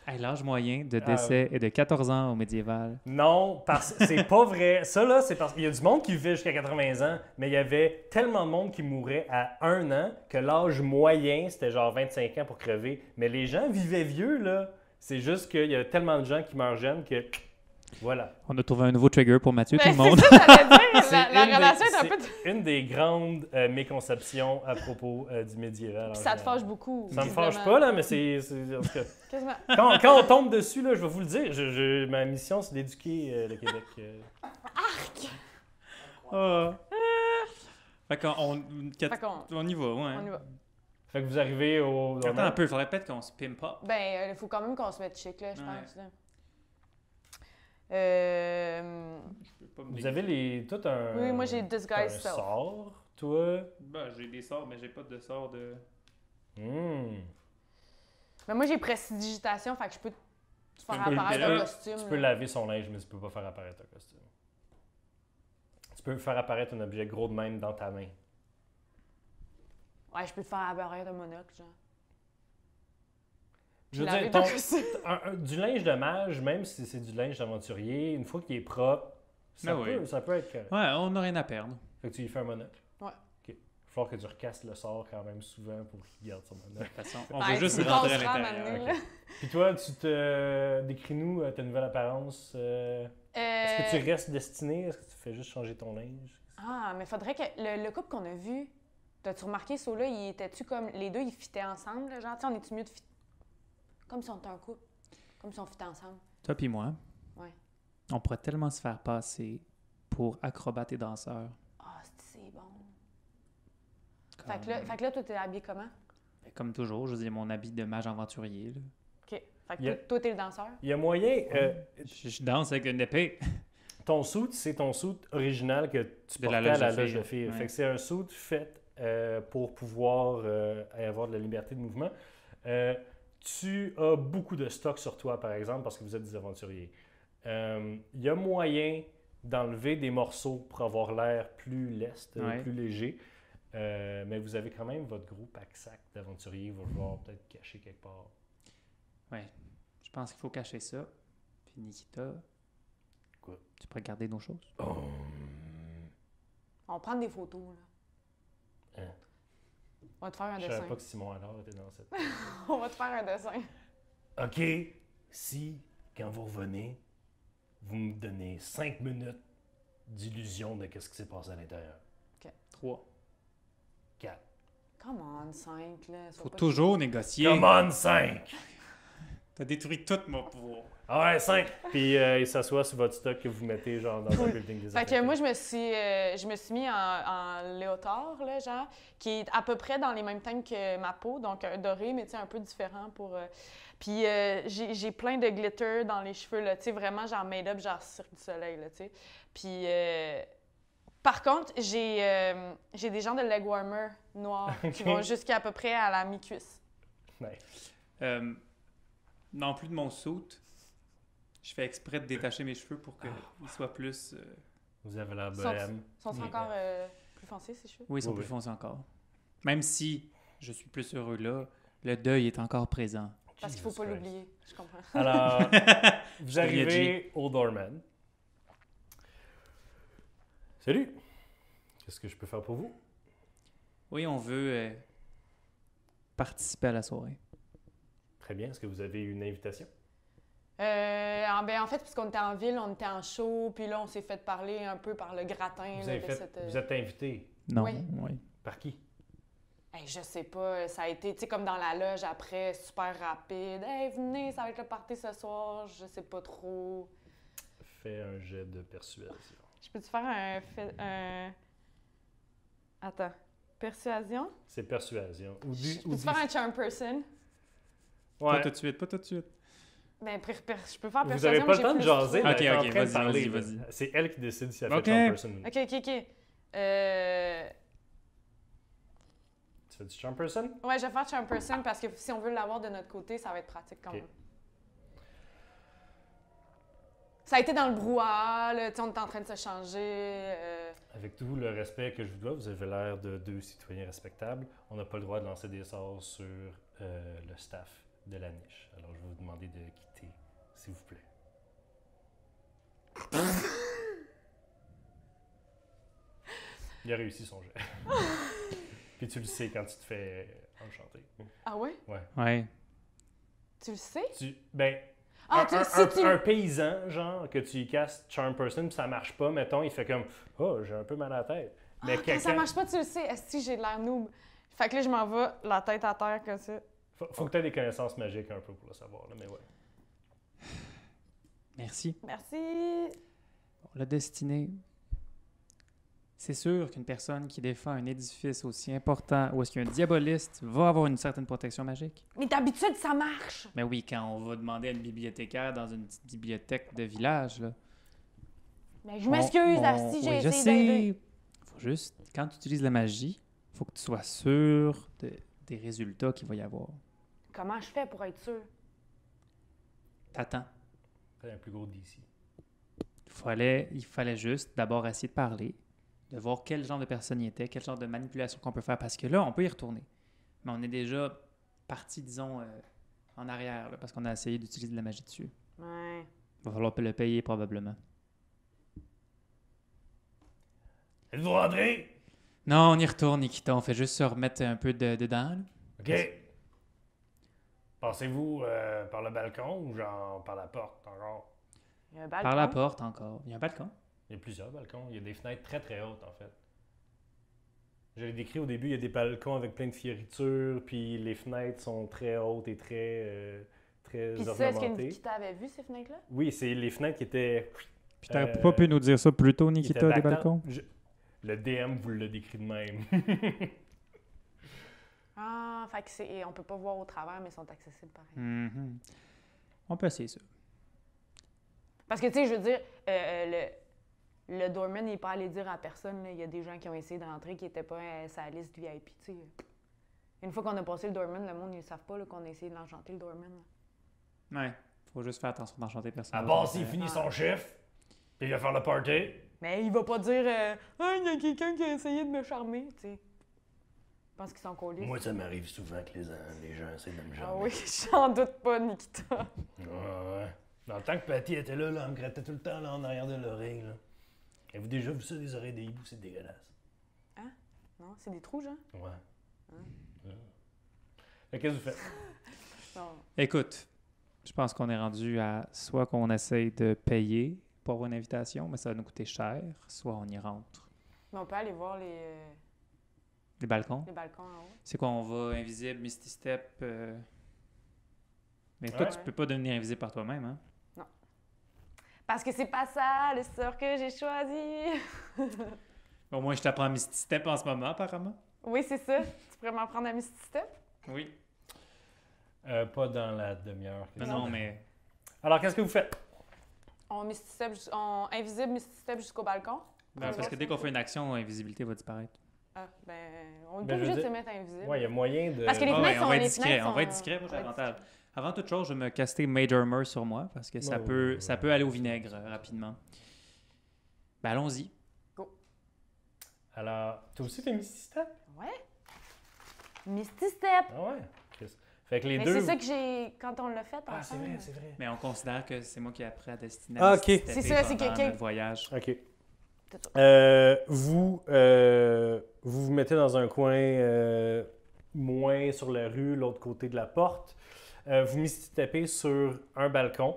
Hey, l'âge moyen de décès est de 14 ans au médiéval. Non, parce que c'est pas vrai. Ça, là, c'est parce qu'il y a du monde qui vivait jusqu'à 80 ans, mais il y avait tellement de monde qui mourait à 1 an que l'âge moyen, c'était genre 25 ans pour crever. Mais les gens vivaient vieux, là. C'est juste qu'il y a tellement de gens qui meurent jeunes que... Voilà. On a trouvé un nouveau trigger pour Mathieu, tout Ben, le monde. c'est ça, j'allais dire. C'est La une des- relation est un peu. c'est une des grandes méconceptions à propos du médiéval. en Puis ça te général. fâche beaucoup. Ça me visiblement. fâche pas, là, mais c'est en tout cas, Quasiment. quand on tombe dessus, là, je vais vous le dire, ma mission, c'est d'éduquer le Québec. Ah. Fait qu'on Fait qu'on on y va, ouais. on y va. Fait que vous arrivez au... Attends un peu, il faudrait peut-être qu'on se pimpe pas. Ben, il faut quand même qu'on se mette chic, là, je Ouais. pense. Là. peux pas me Vous déguiser. avez tout un... Oui, moi, j'ai un disguise self. sort, toi. Ben, j'ai des sorts, mais j'ai pas de sort de... Mais moi, j'ai prestidigitation, fait que je peux te faire peux le apparaître péter. un costume. Tu peux là. laver son linge, mais tu peux pas faire apparaître un costume. Tu peux faire apparaître un objet gros de même dans ta main. Ouais, je peux te faire apparaître un monocle, genre. Je veux Laver dire, ton costume. du linge de mage, même si c'est du linge d'aventurier, une fois qu'il est propre, ça, Ah oui. ça peut être correct. Ouais, on n'a rien à perdre. Fait que tu lui fais un monocle. Ouais. OK. Il va falloir que tu recasses le sort quand même souvent pour qu'il garde son De monocle. toute façon, on Ouais, veut juste tu rentrer à casseras l'intérieur. maintenant, là. Puis toi, tu te... Décris-nous ta nouvelle apparence. Est-ce que tu restes destiné? Est-ce que tu fais juste changer ton linge? Ah, mais faudrait que... Le couple qu'on a vu, t'as-tu remarqué, ceux-là, ils étaient-tu comme... Les deux, ils fitaient ensemble, là, genre, tu sais, on est-tu mieux de fit... Comme si on était un couple. Comme si on fitait ensemble. Toi puis moi, Ouais. on pourrait tellement se faire passer pour acrobates et danseurs. Ah, c'est bon. Fait que là, toi, t'es habillé comment? Comme toujours, je dis mon habit de mage aventurier. Là. OK. Fait que Yeah. toi, t'es le danseur? Il y a moyen... Je danse avec une épée. ton suit, c'est ton suit original que tu De la portais à la loge de loge de filles. filles. Ouais. Fait que c'est un suit fait pour pouvoir avoir de la liberté de mouvement. Tu as beaucoup de stock sur toi, par exemple, parce que vous êtes des aventuriers. Il y a moyen d'enlever des morceaux pour avoir l'air plus leste, Ouais. plus léger. Mais vous avez quand même votre gros pack-sac d'aventuriers. Vous va falloir peut-être cacher quelque part. Ouais, je pense qu'il faut cacher ça. Puis Nikita, Quoi? tu pourrais garder nos choses. On prend des photos, là. Hein? On va te faire un Je savais dessin. pas que Simon alors était dans cette... On va te faire un dessin. OK, si, quand vous revenez, vous me donnez 5 minutes d'illusion de qu'est-ce qui s'est passé à l'intérieur. 3. 4. Come on, 5, là. sois Faut pas toujours négocier. Come on, 5! T'as détruit tout mon pouvoir. Ah ouais, 5! Puis il s'assoit sur votre stock que vous mettez genre dans un building des Fait que moi, je me suis mis en léotard, là, genre, qui est à peu près dans les mêmes teintes que ma peau, donc un doré, mais tu sais, un peu différent pour... Puis j'ai plein de glitter dans les cheveux, là, tu sais, vraiment genre made-up, genre Cirque du Soleil, là, tu sais. Puis... par contre, j'ai des genres de leg warmer noirs qui vont jusqu'à peu près à la mi-cuisse. Nice. Non plus de mon suit. Je fais exprès de détacher mes cheveux pour qu'ils soient plus... Vous avez l'air Sont- bohème. Sont-ils Yeah. encore plus foncés, ces cheveux? Oui, ils sont Oui, plus oui. foncés encore. Même si je suis plus heureux là, le deuil est encore présent. Parce qu'il faut Jesus pas Christ. l'oublier, je comprends. Alors, vous Je t'ai rien arrivez au doorman. Salut! Qu'est-ce que je peux faire pour vous? Oui, on veut participer à la soirée. Très bien. Est-ce que vous avez une invitation? Ben, en fait, puisqu'on était en ville, on était en show, puis là, on s'est fait parler un peu par le gratin. Vous, là, avez de fait, cette, vous êtes invité. Non, Oui. oui. Par qui? Hey, je sais pas, ça a été, tu sais, comme dans la loge après, super rapide. Hey, venez, ça va être le party ce soir, je sais pas trop. Fais un jet de persuasion. Je peux-tu faire un... Attends. Persuasion? C'est persuasion. Ou Peux-tu faire un charm person? Pas Ouais. tout de suite, pas tout de suite. Ben, je peux faire Vous persuasion, n'avez mais pas le j'ai temps de plus jaser, trois. mais elle est en Ok, train de vas-y, parler. vas-y. là. C'est elle qui décide si elle Ok. fait charm person. OK. Tu fais du charm person? Ouais, je vais faire charm person parce que si on veut l'avoir de notre côté, ça va être pratique quand Ok. même. Ça a été dans le brouhaha, là, tu sais, on était en train de se changer. Avec tout le respect que je vous dois, vous avez l'air de deux citoyens respectables. On n'a pas le droit de lancer des sorts sur le staff de la niche. Alors, je vais vous demander de quitter, s'il vous plaît. Il a réussi son jet. Puis tu le sais quand tu te fais enchanter. Ah ouais? Ouais. Tu le sais? Ben, Ah, un paysan, genre, que tu y casses Charm Person, puis ça marche pas, mettons, il fait comme « Oh, j'ai un peu mal à la tête. » Ah, quand ça marche pas, tu le sais. Est-ce que j'ai de l'air noob? Fait que là, je m'en vais la tête à terre comme ça. Faut que tu aies des connaissances magiques un peu pour le savoir, là, mais ouais. Merci. Merci. Bon, la destinée. C'est sûr qu'une personne qui défend un édifice aussi important où est-ce qu'un diaboliste va avoir une certaine protection magique. Mais d'habitude, ça marche. Mais oui, quand on va demander à une bibliothécaire dans une petite bibliothèque de village, là. Mais je m'excuse, Asti, j'ai oui, je essayé d'aider. sais. Faut juste, quand tu utilises la magie, faut que tu sois sûr des résultats qu'il va y avoir. Comment je fais pour être sûr? T'attends. C'est un plus gros d'ici. Il fallait juste d'abord essayer de parler, de voir quel genre de personne il était, quel genre de manipulation qu'on peut faire, parce que là, on peut y retourner. Mais on est déjà parti, disons, en arrière, là, parce qu'on a essayé d'utiliser de la magie dessus. Ouais. Il va falloir le payer probablement. Êtes-vous rentré? Non, on y retourne, Nikita. On fait juste se remettre un peu dedans. Là. OK. Passez-vous par le balcon ou genre par la porte encore? Il y a un balcon. Par la porte encore. Il y a un balcon. Il y a plusieurs balcons. Il y a des fenêtres très très hautes en fait. Je l'ai décrit au début, il y a des balcons avec plein de fioritures, puis les fenêtres sont très hautes et très Puis ça, est-ce ornementées. que t'avais vu ces fenêtres-là? Oui, c'est les fenêtres qui étaient... Puis t'aurais pas pu nous dire ça plus tôt, qui Nikita, étaient des backdown. balcons? Le DM vous l'a décrit de même. Ah, fait que c'est... On peut pas voir au travers, mais ils sont accessibles pareil. Mhm. On peut essayer ça. Parce que, tu sais, je veux dire, le doorman n'est pas allé dire à personne. Là. Il y a des gens qui ont essayé de rentrer qui n'étaient pas sur la liste VIP. Tu sais. Une fois qu'on a passé le doorman, le monde, ils ne savent pas là, qu'on a essayé de l'enchanter, le doorman. Là. Ouais. Faut juste faire attention d'enchanter personne. À part s'il finit son chiffre, puis il va faire le party. Mais il va pas dire ah, il y a quelqu'un qui a essayé de me charmer. Tu sais. Je pense qu'ils sont collés. Moi, ça m'arrive souvent que les gens essaient de me Ah charmer. oui, j'en doute pas, Nikita. Ouais. Dans le temps que Patty était là, elle me grattait tout le temps là, en arrière de l'oreille. Là. Avez-vous déjà vu ça, des oreilles de hibou? C'est dégueulasse. Non, c'est des trous, genre? Ouais. Fait qu'est-ce que vous faites? Non. Écoute, je pense qu'on est rendu à soit qu'on essaye de payer pour avoir une invitation, mais ça va nous coûter cher, soit on y rentre. Mais on peut aller voir Les balcons? les balcons en haut. C'est quoi, on va invisible, Misty Step. Mais toi, Ouais. tu peux pas devenir invisible par toi-même, hein? Parce que c'est pas ça, le sort que j'ai choisi. Au moins, je t'apprends Misty Step en ce moment, apparemment. Oui, c'est ça. Tu pourrais m'en prendre à Misty Step? Oui. Pas dans la demi-heure. que Non, ça. non, mais Alors, qu'est-ce que vous faites? On invisible Misty Step jusqu'au balcon. ben, parce que dès qu'on fait une action, l'invisibilité va disparaître. Ah, ben, on est Ben, pas je veux obligé de dire- se mettre invisible. Ouais, il y a moyen de... Parce que les Ah fenêtres on sont- va être les discret, fenêtres on va être sont- discret, moi j'ai on va être avantage. discret. Avant toute chose, je vais me caster Mage Armor sur moi, parce que ça, Ouais, peut, ouais, ça ouais. peut aller au vinaigre rapidement. Ben allons-y. Alors, toi aussi, t'as mis système? Ouais. Misty Step. Ah ouais? Chris. Fait que les Mais deux... c'est ça que j'ai... Quand on l'a fait Ah, c'est ensemble. vrai, c'est vrai. Mais on considère que c'est moi qui ai appris à destiner Ah, à ok. Misty C'est Stepper ça, c'est pendant quelqu'un- notre voyage. OK. C'est ça. Vous mettez dans un coin moins sur la rue, l'autre côté de la porte. Vous tapez sur un balcon,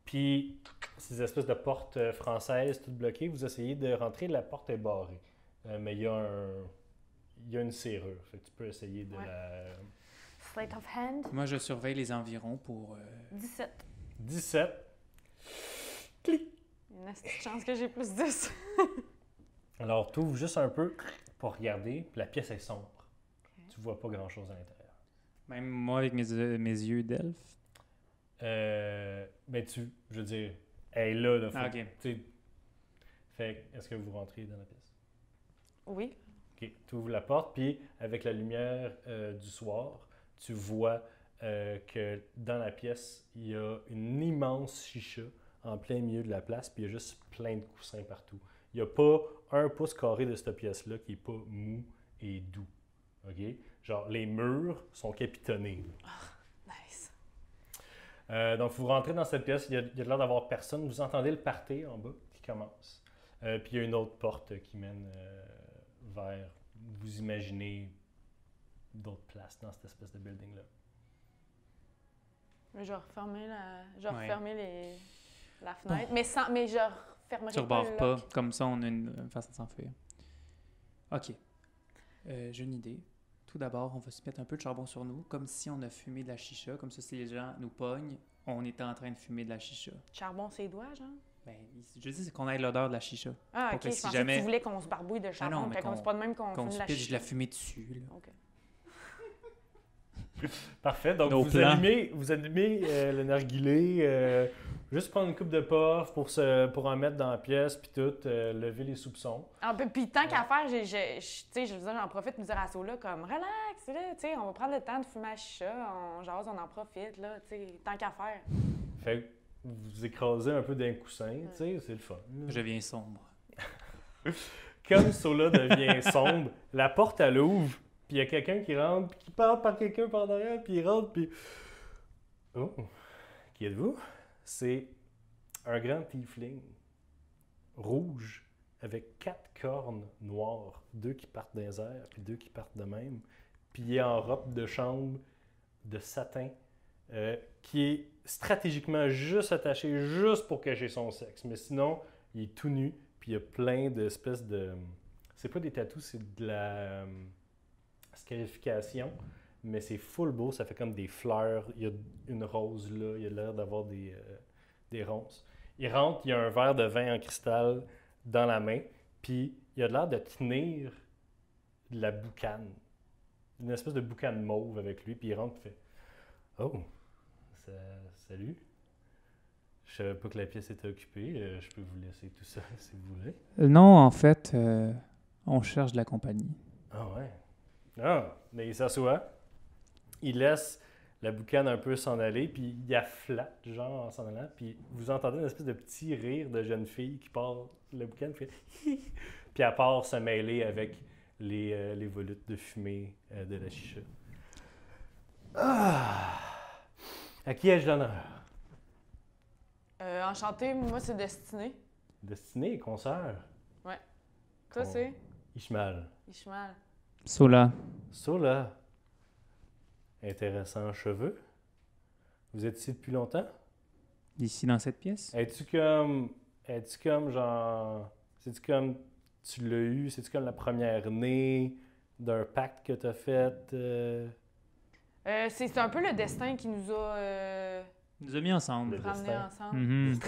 puis ces espèces de portes françaises toutes bloquées, vous essayez de rentrer, la porte est barrée. Mais il y a une serrure, fait que tu peux essayer de Ouais. la... Slate of hand. Moi, je surveille les environs pour... 17. 17. Il y a une petite chance que j'ai plus 10. Alors, tu ouvres juste un peu pour regarder, puis la pièce est sombre. Tu vois pas grand-chose à l'intérieur. Même moi, avec mes yeux d'elfe. Ben je veux dire, elle est là. Là Ah, ok. tu sais. Fait que, est-ce que vous rentrez dans la pièce? Oui. OK. Tu ouvres la porte, puis avec la lumière du soir, tu vois que dans la pièce, il y a une immense chicha en plein milieu de la place, puis il y a juste plein de coussins partout. Il n'y a pas un pouce carré de cette pièce-là qui n'est pas mou et doux. OK? Genre, les murs sont capitonnés. Nice. Donc, vous rentrez dans cette pièce, il y a l'air d'avoir personne. Vous entendez le party en bas qui commence. Puis il y a une autre porte qui mène vers, vous imaginez, d'autres places dans cette espèce de building-là. Mais je vais refermer Ouais. la fenêtre. Mais je refermerai Tu pas rebarres le pas, lock. comme ça on a une façon de s'enfuir. Ok. J'ai une idée. Tout d'abord, on va se mettre un peu de charbon sur nous, comme si on a fumé de la chicha, comme ça si les gens nous pognent, on était en train de fumer de la chicha. Charbon ses doigts, genre? Ben, je dis c'est qu'on ait l'odeur de la chicha. Ah, Pour ok. que Je si pensais jamais- que tu voulais qu'on se barbouille de charbon. non, mais Fait comme qu'on- c'est pas de même qu'on Qu'on fume se de la pitche de chicha. la fumée dessus. Là. Ok. Parfait. Donc, Nos vous plans. allumez le narguilé, Juste prendre une coupe de puff pour en mettre dans la pièce, puis tout, lever les soupçons. Puis tant qu'à faire, tu sais, je veux dire, j'en profite pour me dire à Sola, comme, relax, là, tu sais, on va prendre le temps de fumer à chicha, on jase, on en profite, là, tu sais, tant qu'à faire. Fait que vous écrasez un peu d'un coussin, tu sais, c'est le fun. Je viens sombre. Comme Sola devient sombre, la porte, elle ouvre, puis il y a quelqu'un qui rentre, puis qui parle par quelqu'un par derrière, puis il rentre, puis... Oh, qui êtes-vous? C'est un grand tiefling rouge avec 4 cornes noires, 2 qui partent dans les airs, puis 2 qui partent de même, puis il est en robe de chambre de satin, qui est stratégiquement juste attaché, juste pour cacher son sexe, mais sinon, il est tout nu, puis il y a plein d'espèces de... C'est pas des tatous, c'est de la scarification, mais c'est full beau, ça fait comme des fleurs. Il y a une rose là, il a l'air d'avoir des ronces. Il rentre, il y a un verre de vin en cristal dans la main, puis il a l'air de tenir de la boucane. Une espèce de boucane mauve avec lui, puis il rentre et fait « Oh, salut. Je savais pas que la pièce était occupée. Je peux vous laisser tout ça si vous voulez. » Non, en fait, on cherche de la compagnie. Ah ouais. Ah, mais il s'assoit. Il laisse la boucane un peu s'en aller, puis il la flatte, genre, en s'en allant, puis vous entendez une espèce de petit rire de jeune fille qui part, la boucane fait puis elle part se mêler avec les volutes de fumée de la chicha. Ah! À qui ai-je l'honneur? Enchanté, moi, c'est Destiné. Destinée, consoeur. Toi, c'est Ishmael. Ishmael. Sola. Sola. Intéressant cheveux. Vous êtes ici depuis longtemps? Ici dans cette pièce? Es-tu comme genre... C'est-tu comme tu l'as eu? C'est-tu comme la première née d'un pacte que t'as fait? C'est un peu le destin qui nous a Nous a mis ensemble. Le ramenés destin. ensemble. Mhm. OK,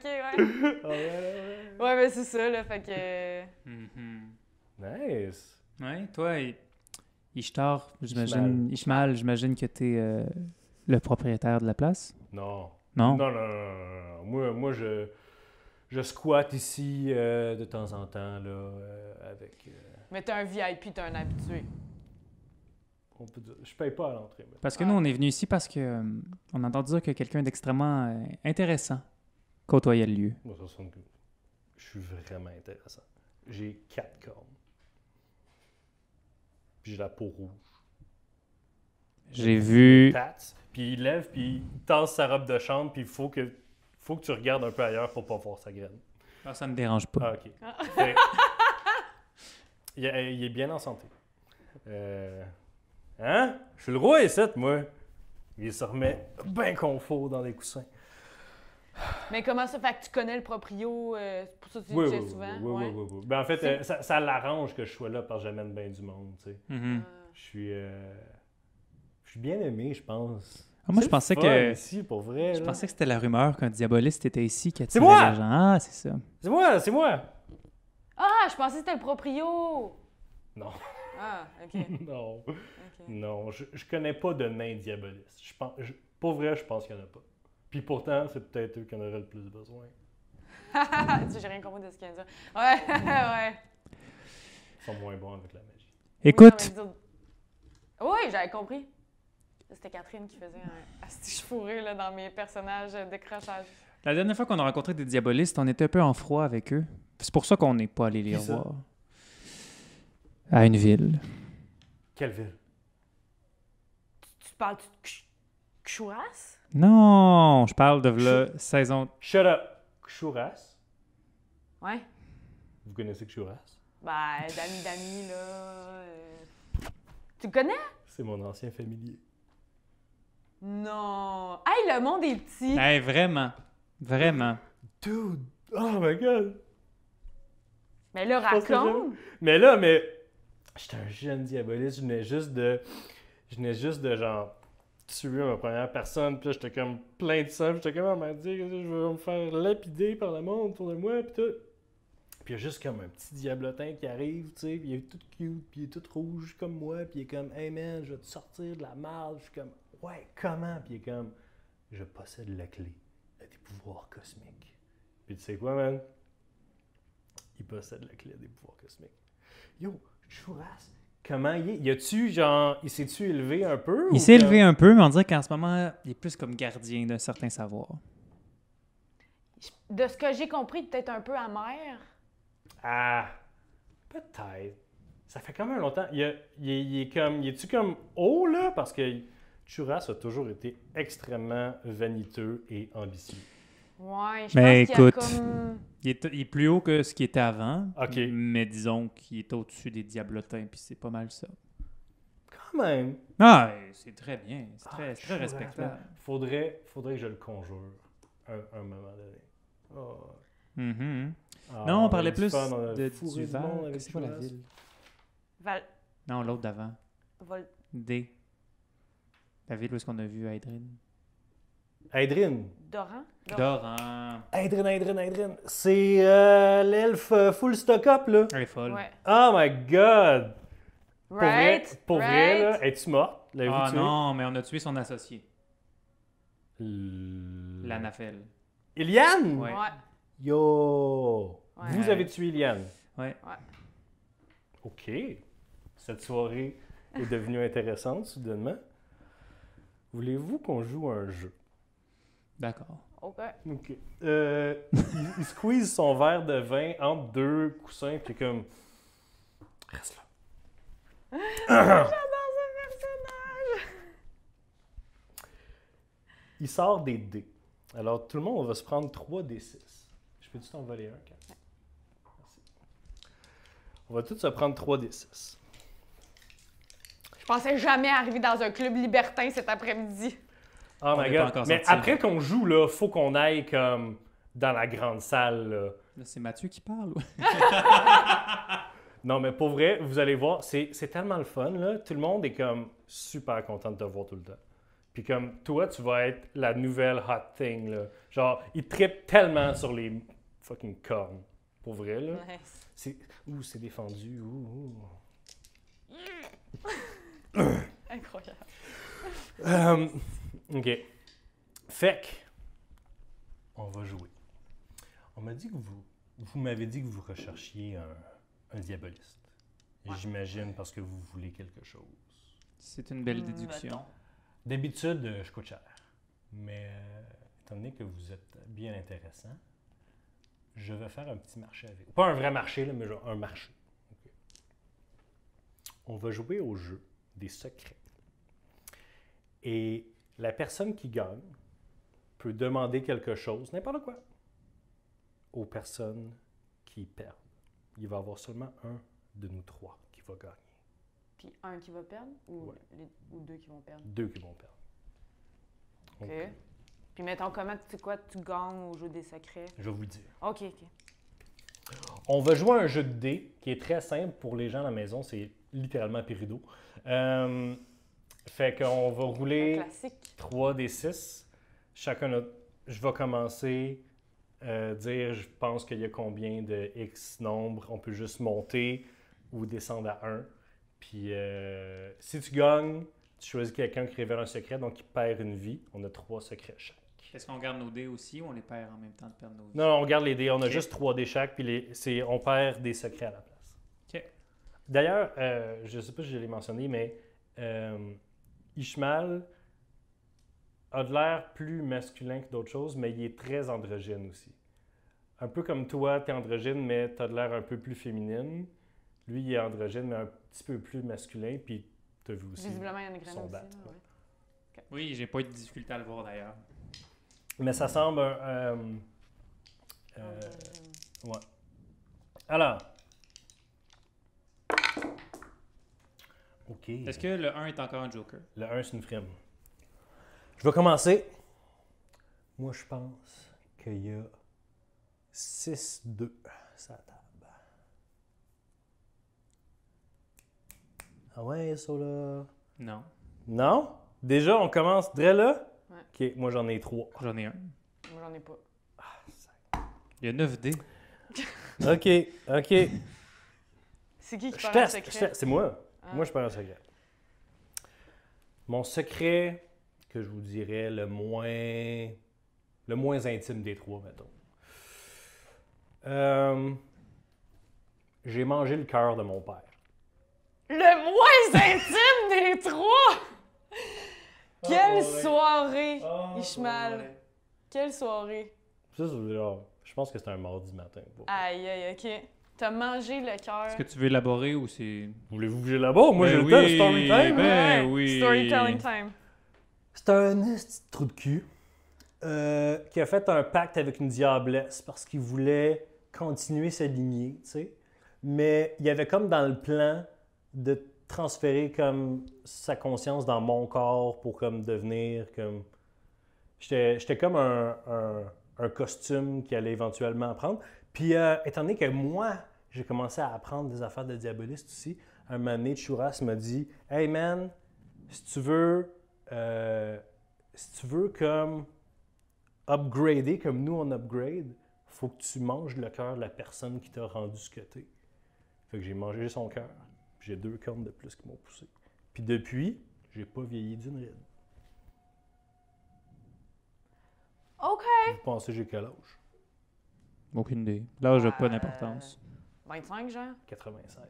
ouais. Ah ouais. Ouais, mais c'est ça, là, fait que... Mhm. Nice! Ouais, toi, Ishtar, Ishmael, j'imagine que t'es le propriétaire de la place? Non. Non? Non. Moi je squatte ici de temps en temps, là, avec... Mais t'es un VIP, t'es un habitué. on peut dire, je paye pas à l'entrée. Mais... Parce que nous, on est venu ici parce que on a entendu dire que quelqu'un d'extrêmement intéressant côtoyait le lieu. Moi, ça sonne que je suis vraiment intéressant. J'ai 4 cornes. Puis j'ai la peau rouge. J'ai vu... Tats. Puis il lève, puis il tasse sa robe de chambre, puis il faut que tu regardes un peu ailleurs pour pas voir sa graine. Ah, ça me dérange pas. Ah, OK. Fait- il est bien en santé. Hein? Je suis le roi ici, moi. Il se remet bien confort dans les coussins. Mais comment ça? Fait que tu connais le proprio, c'est pour ça que tu le dis souvent? Oui. Ben, en fait, ça l'arrange que je sois là parce que j'amène bien du monde, tu sais. Mhm. Je suis bien aimé, je pense. Ah, moi, C'est je pensais le fun que... ici, pour vrai, Je là. pensais que c'était la rumeur qu'un diaboliste était ici qui C'est attirait moi! les gens. Ah, c'est ça. C'est moi! Ah, je pensais que c'était le proprio! Non. Ah, OK. Non. OK. Non, je connais pas de nains diabolistes. Pour vrai, je pense qu'il y en a pas. Puis pourtant, c'est peut-être eux qui en auraient le plus besoin. Tu sais, j'ai rien compris de ce qu'il vient de dire. Ouais. Ils sont moins bons avec la magie. Écoute, Oui, j'avais compris. C'était Catherine qui faisait un astiche fourré là, dans mes personnages de décrochage. la dernière fois qu'on a rencontré des diabolistes, on était un peu en froid avec eux. C'est pour ça qu'on n'est pas allé les Qui ça? revoir. À une ville. Quelle ville? Tu parles de Kshouras? Non, je parle de la saison... Shut up! Kshouras? Ouais. Vous connaissez Kshouras? Ben, Dami, là. Tu le connais? C'est mon ancien familier. Non. Hey, le monde est petit. Hey, vraiment. Vraiment. Dude! Oh my god! Mais là, Je pense que raconte. Mais j'étais un jeune diaboliste, je venais juste de genre tuer ma première personne, puis là j'étais comme plein de sang, puis j'étais comme, on m'a dit que je vais me faire lapider par le monde autour de moi, puis tout. Puis il y a juste comme un petit diablotin qui arrive, tu sais, puis il est tout cute, puis il est tout rouge comme moi, puis il est comme, hey man, je vais te sortir de la marde. Je suis comme, ouais, comment? Puis il est comme, je possède la clé à des pouvoirs cosmiques. Puis tu sais quoi, man? Il possède la clé à des pouvoirs cosmiques. Yo, Chouras, comment il est? Y a-tu, genre, il s'est-tu élevé un peu? Il s'est élevé un peu, mais on dirait qu'en ce moment, il est plus comme gardien d'un certain savoir. De ce que j'ai compris, peut-être un peu amer. Ah, peut-être. Ça fait quand même longtemps. Il est comme, il est-tu comme haut, là? Parce que Chouras a toujours été extrêmement vaniteux et ambitieux. Ouais, je Mais pense qu'il y a écoute, comme... Il est plus haut que ce qui était avant, OK. mais disons qu'il est au-dessus des diablotins, puis c'est pas mal ça. Quand même. Ah, c'est très bien, c'est très Chouras, respectable. man. Faudrait que je le conjure un moment donné. Oh. Mhm. Ah, Non, on a parlait eu du plus fun, on a de fourré du Duval. monde avec C'est quoi la Chouras. ville? Val... Non, l'autre d'avant. Vol... D. La ville où est-ce qu'on a vu Aydrin? Aydrin. Doran? Doran. Aydrin. C'est l'elfe full stock-up, là. Elle est folle. Ouais. Oh my God! Right? Pour vrai, là, es-tu morte? L'avez-vous Ah tuée? non, mais on a tué son associé, L- l'Anafel. Iliane? Ouais. Ouais. Yo! Ouais. Vous avez tué Iliane. Ouais. OK. Cette soirée est devenue intéressante, soudainement. Voulez-vous qu'on joue à un jeu? D'accord. OK. OK. Il squeeze son verre de vin entre deux coussins, puis comme... Reste là. J'adore ce personnage! Il sort des dés. Alors, tout le monde, on va se prendre 3 D6. Je peux-tu t'en voler un, Kat? Merci. On va tous se prendre 3 D6. Je pensais jamais arriver dans un club libertin cet après-midi. Oh On my est pas God. encore Mais sorti. après qu'on joue, là, faut qu'on aille comme dans la grande salle, là. Là, c'est Mathieu qui parle. Ouais. Non, mais pour vrai, vous allez voir, c'est tellement le fun, là. Tout le monde est comme super content de te voir tout le temps. Puis comme toi, tu vas être la nouvelle hot thing, là. Genre, ils trippent tellement sur les fucking cornes. Pour vrai, là. Nice. C'est défendu. Incroyable. OK. Fait que, on va jouer. On m'a dit que vous m'avez dit que vous recherchiez un diaboliste. Et Ouais. j'imagine parce que vous voulez quelque chose. C'est une belle déduction. Mettons. D'habitude, je coûte cher. Mais étant donné que vous êtes bien intéressant, je vais faire un petit marché avec vous. Pas un vrai marché, là, mais genre un marché. OK. On va jouer au jeu des secrets. Et la personne qui gagne peut demander quelque chose, n'importe quoi, aux personnes qui perdent. Il va y avoir seulement un de nous 3 qui va gagner. Puis un qui va perdre ou, Ouais. ou 2 qui vont perdre? 2 qui vont perdre. OK. Donc, Puis mettons, comment, tu sais quoi, tu gagnes au jeu des secrets? je vais vous le dire. OK. On va jouer à un jeu de dés qui est très simple pour les gens à la maison. C'est littéralement Pérido. Fait qu'on va Un rouler classique. 3 des 6. Chacun notre... Je vais commencer, dire je pense qu'il y a combien de X nombre. On peut juste monter ou descendre à 1. Puis si tu gagnes, tu choisis quelqu'un qui révèle un secret, donc il perd une vie. On a 3 secrets chaque. Est-ce qu'on garde nos dés aussi ou on les perd en même temps de perdre nos dés? Non, on garde les dés. On a Ok. juste 3 dés chaque, puis on perd des secrets à la place. OK. D'ailleurs, je ne sais pas si je l'ai mentionné, mais Ishmael a de l'air plus masculin que d'autres choses, mais il est très androgyne aussi. Un peu comme toi, tu es androgyne, mais tu as de l'air un peu plus féminine. Lui, il est androgyne, mais un petit peu plus masculin, puis tu as vu aussi Visiblement, il y en a graines son aussi. bat. là, Ouais. ouais. Oui, j'ai pas eu de difficulté à le voir d'ailleurs. Mais ça semble ouais. Alors. OK. Est-ce que le 1 est encore un joker? Le 1, c'est une frime. Je vais commencer. Moi, je pense qu'il y a 6-2 sur la table. Ah ouais, ça là. Non. Non? Déjà, on commence dès là? Ouais. OK, moi j'en ai 3. J'en ai un. Moi, j'en ai pas. Il y a 9 dés. OK. C'est qui Je parle un teste. secret? C'est moi. Ah. Moi, je parle un secret. Mon secret que je vous dirais le moins intime des trois, mettons. J'ai mangé le cœur de mon père. Le moins intime des trois! Quelle ouais. soirée, Oh, Ishmael! ouais. Quelle soirée! Ça, c'est genre, je pense que c'était un mardi matin. Aïe, aïe, OK. T'as mangé le cœur. Est-ce que tu veux élaborer ou c'est... Voulez-vous que j'ai là-bas? Moi, j'ai le temps, story time. Ben Ouais, oui. Storytelling time. C'est un petit trou de cul qui a fait un pacte avec une diablesse parce qu'il voulait continuer sa lignée, tu sais. Mais il y avait comme dans le plan de transférer comme sa conscience dans mon corps pour comme devenir comme... J'étais comme un costume qu'il allait éventuellement apprendre. Puis, étant donné que moi, j'ai commencé à apprendre des affaires de diaboliste aussi, un moment donné, Chouras m'a dit « Hey man, si tu veux comme upgrader comme nous on upgrade, faut que tu manges le cœur de la personne qui t'a rendu ce que t'es. » Fait que j'ai mangé son cœur. J'ai 2 cornes de plus qui m'ont poussé. Puis depuis, j'ai pas vieilli d'une ride. OK. Vous pensez j'ai quel âge? Aucune idée. L'âge n'a pas d'importance. 25, genre? 96.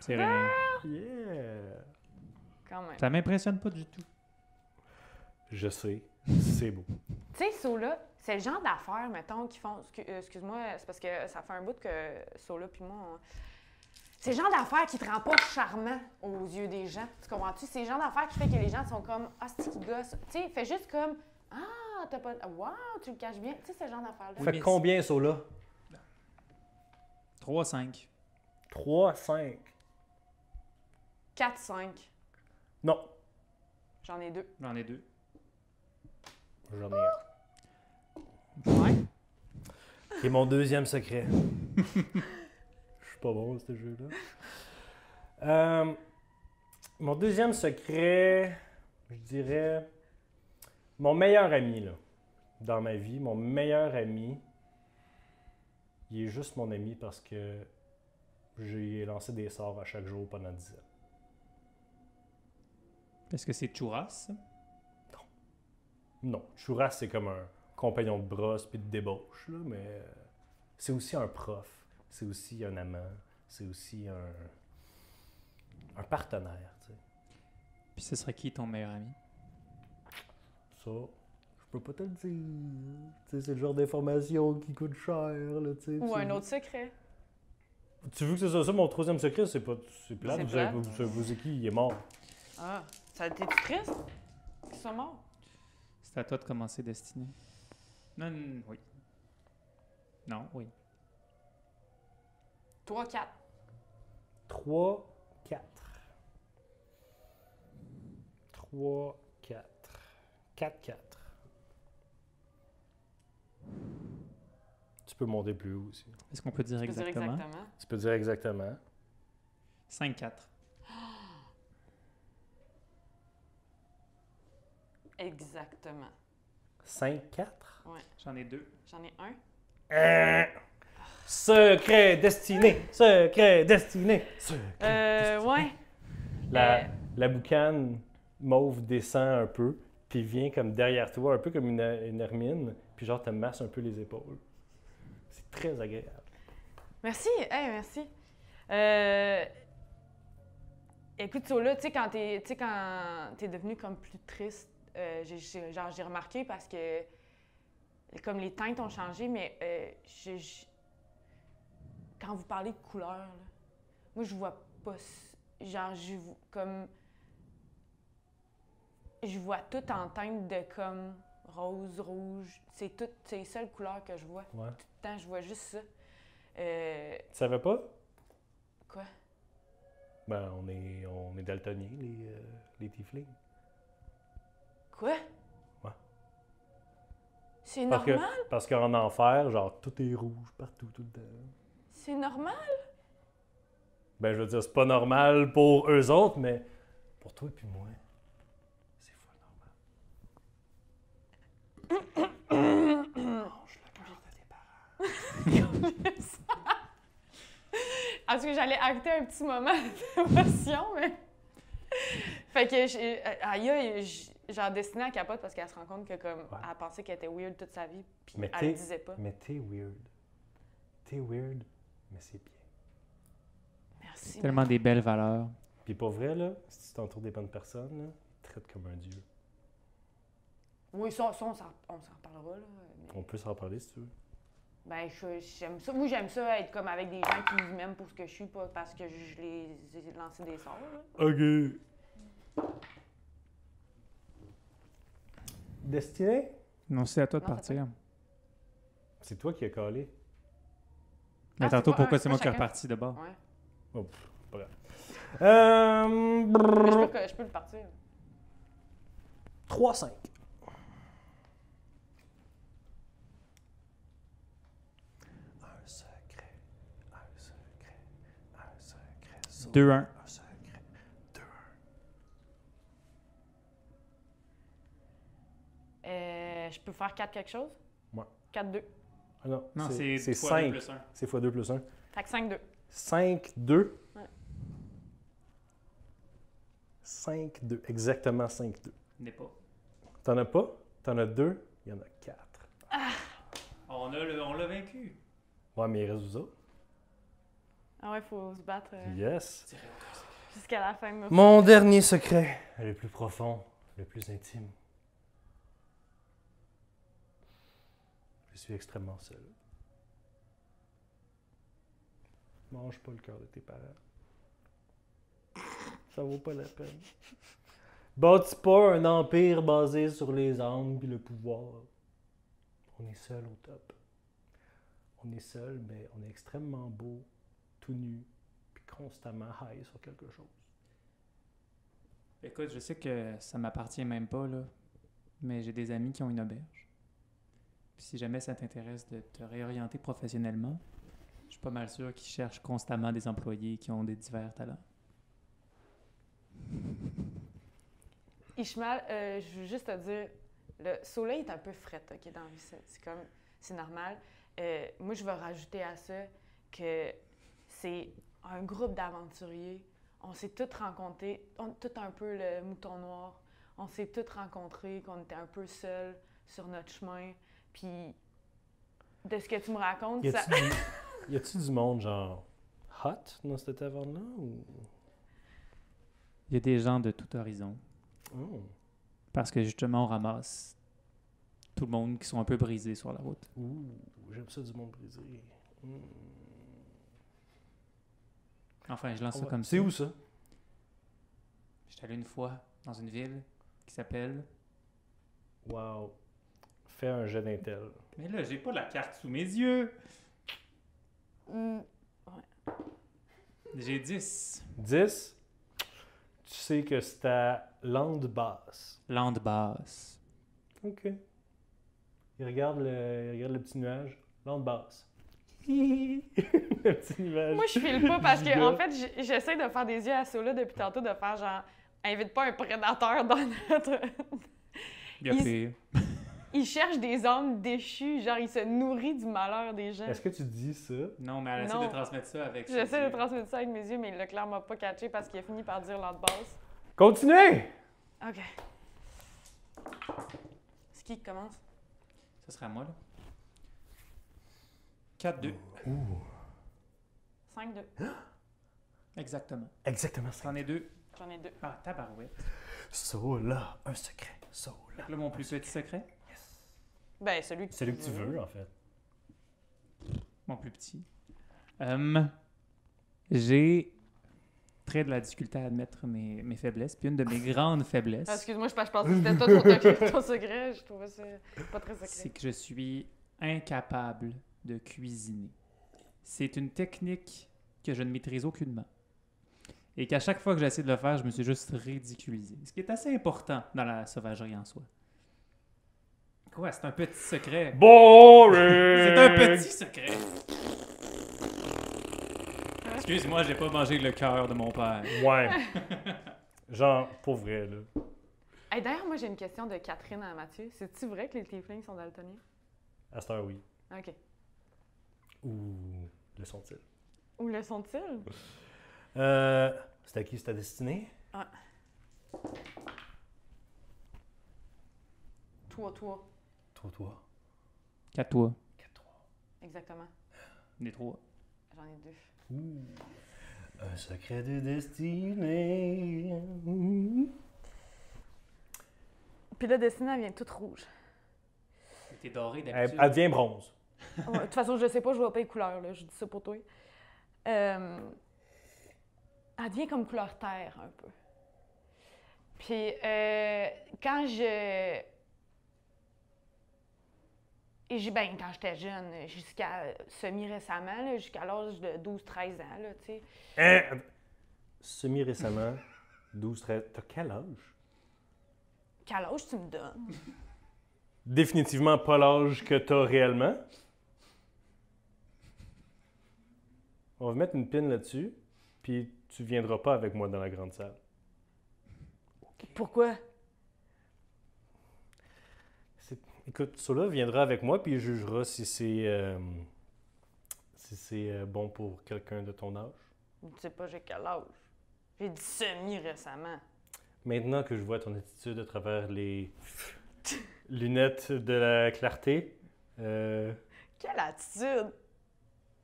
C'est rien. Yeah! Quand même. Ça m'impressionne pas du tout. Je sais, c'est beau. Tu sais, Sola, c'est le genre d'affaires, mettons, qui font... Excuse-moi, c'est parce que ça fait un bout que Sola puis moi... C'est le genre d'affaires qui te rend pas charmant aux yeux des gens. Tu comprends-tu? C'est le genre d'affaires qui fait que les gens sont comme « Ah, c'est qui gosse? » Tu sais, fais juste comme « Ah, t'as pas... Wow, tu le caches bien. » Tu sais, c'est le genre d'affaires-là. Fait combien ça là? 3-5. 3, 5. 4-5. Non, J'en ai 2. J'en ai 2. j'en ai un. Ouais. C'est mon deuxième secret. Je suis pas bon à ce jeu-là. Mon deuxième secret, je dirais, mon meilleur ami là, dans ma vie, mon meilleur ami, il est juste mon ami parce que j'ai lancé des sorts à chaque jour pendant 10 ans. Est-ce que c'est Chouras? Non, Chouras, c'est comme un compagnon de brosse puis de débauche, là, mais c'est aussi un prof, c'est aussi un amant, c'est aussi un partenaire, tu sais. Puis ce serait qui ton meilleur ami? Ça, je peux pas te le dire. Tu sais, c'est le genre d'information qui coûte cher, là, tu sais. Ou un autre secret. Tu veux que c'est ça, mon troisième secret? C'est pas... C'est plate. C'est Vous plate. vous savez qui? Il est mort. Ah, ça t'es-tu triste qu'ils soient morts? C'est à toi de commencer, Destinée. Non, oui. Non, oui. 3-4. 3, 4. 3, 4. 4, 4. Tu peux monter plus haut aussi. Est-ce qu'on peut dire Tu peux dire exactement? exactement. Tu peux dire exactement. 5-4. Exactement. 5, 4. Ouais. J'en ai 2. J'en ai un. Secret destiné! Secret destiné! Secret destiné. Ouais. La boucane mauve descend un peu, puis vient comme derrière toi, un peu comme une hermine, puis genre te masse un peu les épaules. C'est très agréable. Merci. Hey, merci. Écoute, Sola, tu sais, quand t'es devenu comme plus triste, j'ai remarqué parce que comme les teintes ont changé, mais quand vous parlez de couleurs, là, moi, je vois pas... Genre, je vois tout en teinte de comme rose, rouge. C'est les seules couleurs que je vois. Ouais. Tout le temps, je vois juste ça. Tu savais pas? Quoi? Ben, on est daltoniens, les tieflings. Quoi? Ouais. C'est Parce normal? parce qu'en enfer, genre, tout est rouge partout, tout le temps. C'est normal? Ben, je veux dire, c'est pas normal pour eux autres, mais pour toi et puis moi, c'est full normal. Mange le cœur de tes parents. Parce que j'allais acter un petit moment d'émotion, mais... Fait que, aïe, genre, Destinée, elle capote parce qu'elle se rend compte que, comme, Ouais. elle pensait qu'elle était weird toute sa vie, puis Mais elle le disait pas. Mais t'es weird. T'es weird, mais c'est bien. Merci. Tellement des belles valeurs. Puis pour vrai, là, si tu t'entoures des bonnes personnes, là, traite comme un dieu. Oui, ça, on s'en reparlera, là. Mais- On peut s'en parler si tu veux. Ben, j'aime ça. Moi, j'aime ça, être comme avec des gens qui m'aiment pour ce que je suis, pas parce que je les ai lancé des sorts, là. Ok. Destiné? Non, c'est à toi de Non, ça partir. C'est toi qui as collé. Mais Ah, tantôt, c'est pas pourquoi un- c'est pas moi qui est chacun? reparti de bord? Ouais. Oh, pff, pas grave. Mais je peux le partir. 3-5. Un secret. Un secret. Un secret. 2-1. Un secret. 2-1. Je peux faire 4 quelque chose? Ouais. 4-2. Ah non, Non, c'est c'est 5. plus 1. C'est x2 plus 1. Fait que 5-2. 5-2. Ouais. 5-2. Exactement 5-2. N'est pas. T'en as pas? T'en as 2? Il y en a 4. On l'a vaincu. Ouais, mais il reste vous autres. Ah ouais, faut se battre Yes. jusqu'à la fin. Moi. Mon dernier secret. Le plus profond, le plus intime. Je suis extrêmement seul. Mange pas le cœur de tes parents. Ça vaut pas la peine. Bâtis pas un empire basé sur les armes et le pouvoir. On est seul au top. On est seul, mais on est extrêmement beau, tout nu, puis constamment high sur quelque chose. Écoute, je sais que ça m'appartient même pas, là, mais j'ai des amis qui ont une auberge. Puis si jamais ça t'intéresse de te réorienter professionnellement, je suis pas mal sûr qu'ils cherchent constamment des employés qui ont des divers talents. Ishmael, je veux juste te dire, le soleil est un peu fret, OK, dans la vie, c'est normal. Moi, je vais rajouter à ça que c'est un groupe d'aventuriers. On s'est tous rencontrés, tout un peu le mouton noir. On s'est tous rencontrés, qu'on était un peu seuls sur notre chemin. Puis, de ce que tu me racontes, ça... Y a-tu du monde genre hot dans cette taverne-là? Ou... Il y a des gens de tout horizon. Oh. Parce que justement, on ramasse tout le monde qui sont un peu brisés sur la route. Ouh, j'aime ça du monde brisé. Mm. Enfin, je lance ça Ouais. comme ça. C'est où ça? J'étais allé une fois dans une ville qui s'appelle... Wow. Fais un jet d'intel. Mais là, j'ai pas la carte sous mes yeux. J'ai 10. 10. Tu sais que c'est à Lande basse. Lande basse. OK. Il regarde le petit nuage. Lande basse. Le petit nuage. Moi, je file pas parce que, Giga. en fait, j'essaie de faire des yeux à Sola depuis tantôt, de faire genre, invite pas un prédateur dans notre. Il y a Il- pire. Il cherche des âmes déchues, genre, il se nourrit du malheur des gens. Est-ce que tu dis ça? Non, mais elle essaie Non. de transmettre ça avec ses J'essaie yeux. de transmettre ça avec mes yeux, mais il l'a clairement pas catché parce qu'il a fini par dire l'autre base. Continuez! OK. C'est qui commence? Ça serait à moi, là. 4-2. Ouh. 5-2. Exactement. Exactement ça. C'en est 2. J'en ai 2. Ah, tabarouette. Sola, un secret. Sola. Fait que là, mon plus petit secret, Ben, celui que Celui que tu veux, en fait. mon plus petit. J'ai très de la difficulté à admettre mes faiblesses. Puis une de mes grandes faiblesses, Ah, excuse-moi, je pensais que c'était toi ton secret. Je trouvais ça pas très c'est secret. que je suis incapable de cuisiner. C'est une technique que je ne maîtrise aucunement. Et qu'à chaque fois que j'essaie de le faire, je me suis juste ridiculisé. Ce qui est assez important dans la sauvagerie en soi. Quoi, c'est un petit secret. Boring! C'est un petit secret. Excuse-moi, j'ai pas mangé le cœur de mon père. Ouais. Genre, pour vrai, là. Hey, d'ailleurs, moi, j'ai une question de Catherine à Mathieu. C'est-tu vrai que les tieflings sont daltoniens? À cette heure, oui. OK. Ou le sont-ils? Où le sont-ils? C'est à qui c'est ta destinée? Toi. Toi. 4 toi. 4-3. Exactement. Des 3. J'en ai 2. Ouh. Un secret de destinée. Puis là, Destinée, elle vient toute rouge. T'es doré Elle, d'habitude. elle devient bronze. Ouais, de toute façon, je sais pas, je vois pas les couleurs, là. Je dis ça pour toi. Elle devient comme couleur terre, un peu. Puis, quand quand j'étais jeune, jusqu'à semi-récemment, là, jusqu'à l'âge de 12-13 ans, là, tu sais. Semi-récemment, 12-13. T'as quel âge? Quel âge tu me donnes? Définitivement pas l'âge que t'as réellement. On va mettre une pin là-dessus, puis tu viendras pas avec moi dans la grande salle. Pourquoi? Écoute, Sola viendra avec moi, puis il jugera si c'est bon pour quelqu'un de ton âge. Tu sais pas j'ai quel âge. J'ai dit semi-récemment. Maintenant que je vois ton attitude à travers les lunettes de la clarté, Quelle attitude!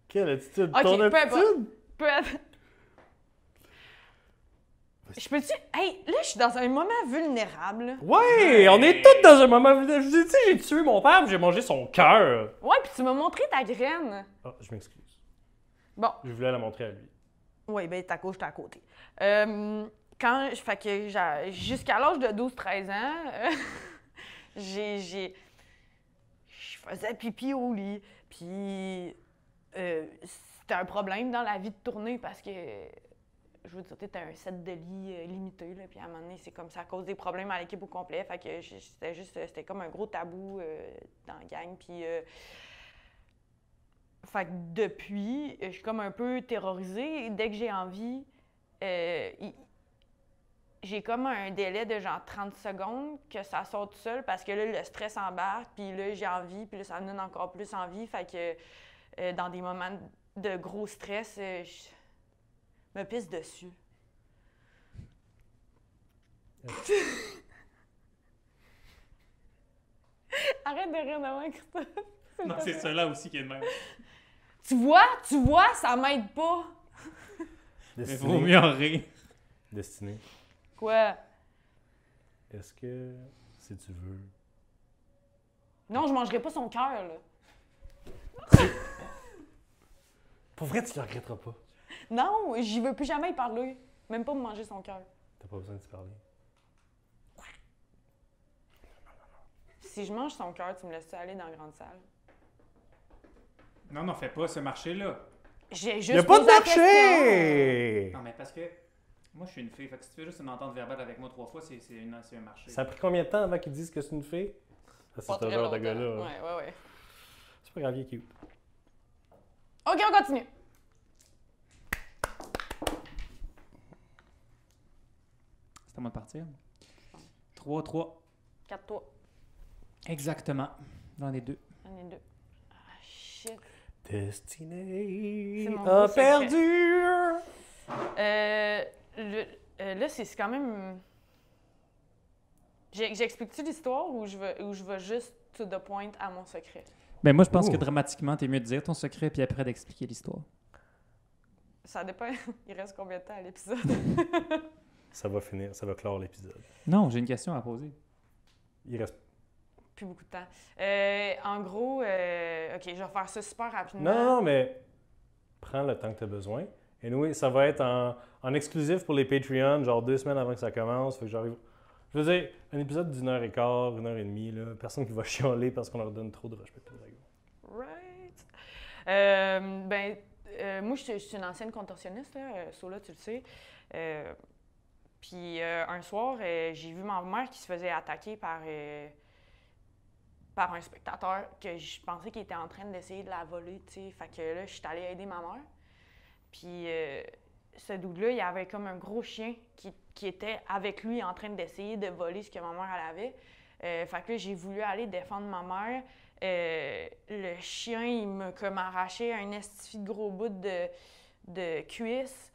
quelle attitude? Ok, Ton peu importe. attitude? Je peux-tu... Hey, là, je suis dans un moment vulnérable. Ouais, on est tous dans un moment. Je dis, tu sais, j'ai tué mon père, puis j'ai mangé son cœur. Ouais, puis tu m'as montré ta graine. Ah, je m'excuse. Bon. Je voulais la montrer à lui. Oui, ben ta j'étais à côté. Fait que jusqu'à l'âge de 12-13 ans, je faisais pipi au lit. Puis c'était un problème dans la vie de tournée parce que, je veux dire, t'as un set de lit limité, là, puis à un moment donné, c'est comme ça, à cause des problèmes à l'équipe au complet. Fait que c'était comme un gros tabou dans la gang. Puis fait que depuis, je suis comme un peu terrorisée. Dès que j'ai envie, j'ai comme un délai de genre 30 secondes que ça sort tout seul parce que là, le stress embarque, puis là, j'ai envie, puis là, ça me donne encore plus envie. Fait que dans des moments de gros stress, je me pisse dessus. Arrête de rire de moi, Christophe. Non, c'est ceux-là aussi qui est de même. Tu vois, ça m'aide pas. Mais Destinée. vaut mieux en rire. Destinée. Quoi? Est-ce que, si tu veux... Non, je mangerai pas son cœur, là. Pour vrai, tu ne le regretteras pas. Non, j'y veux plus jamais y parler. Même pas me manger son cœur. T'as pas besoin de te parler. Si je mange son cœur, tu me laisses aller dans la grande salle? Non, fais pas ce marché-là. J'ai juste Il n'y a pas de posé la question. marché! Non, mais parce que moi, je suis une fille. Fait que si tu fais juste une entente verbale avec moi 3 fois, c'est un marché. Ça a pris combien de temps avant qu'ils disent que c'est une fille? Ça, c'est Pas ce très genre de longtemps. gars-là. Ouais. C'est pas grave, il est cute. OK, on continue. C'est à moi de partir. 3-3. 4-3. Exactement. Dans les deux. J'en ai 2. Ah, shit. Destinée C'est mon a gros secret. perdu. Là, c'est quand même... J'explique-tu l'histoire ou je vais juste to the point à mon secret? Ben moi, je pense Ouh. que dramatiquement, t'es mieux de dire ton secret puis après d'expliquer l'histoire. Ça dépend. Il reste combien de temps à l'épisode? Ça va finir, ça va clore l'épisode. Non, j'ai une question à poser. Il reste. Plus beaucoup de temps. En gros, OK, je vais faire ça super rapidement. Non, mais prends le temps que tu as besoin. Et nous, ça va être en exclusif pour les Patreons, genre 2 semaines avant que ça commence. Fait que j'arrive. Je veux dire, un épisode d'1h15, 1h30, là, personne qui va chialer parce qu'on leur donne trop de Roche Papier Dragon. Right. Moi, je suis une ancienne contorsionniste, là, Sola, tu le sais. Puis un soir, j'ai vu ma mère qui se faisait attaquer par un spectateur que je pensais qu'il était en train d'essayer de la voler, tu sais. Fait que là, je suis allée aider ma mère. Puis ce dude-là, il y avait comme un gros chien qui était avec lui en train d'essayer de voler ce que ma mère elle avait. Fait que là, j'ai voulu aller défendre ma mère. Le chien, il m'a comme arraché un esti de gros bout de cuisse.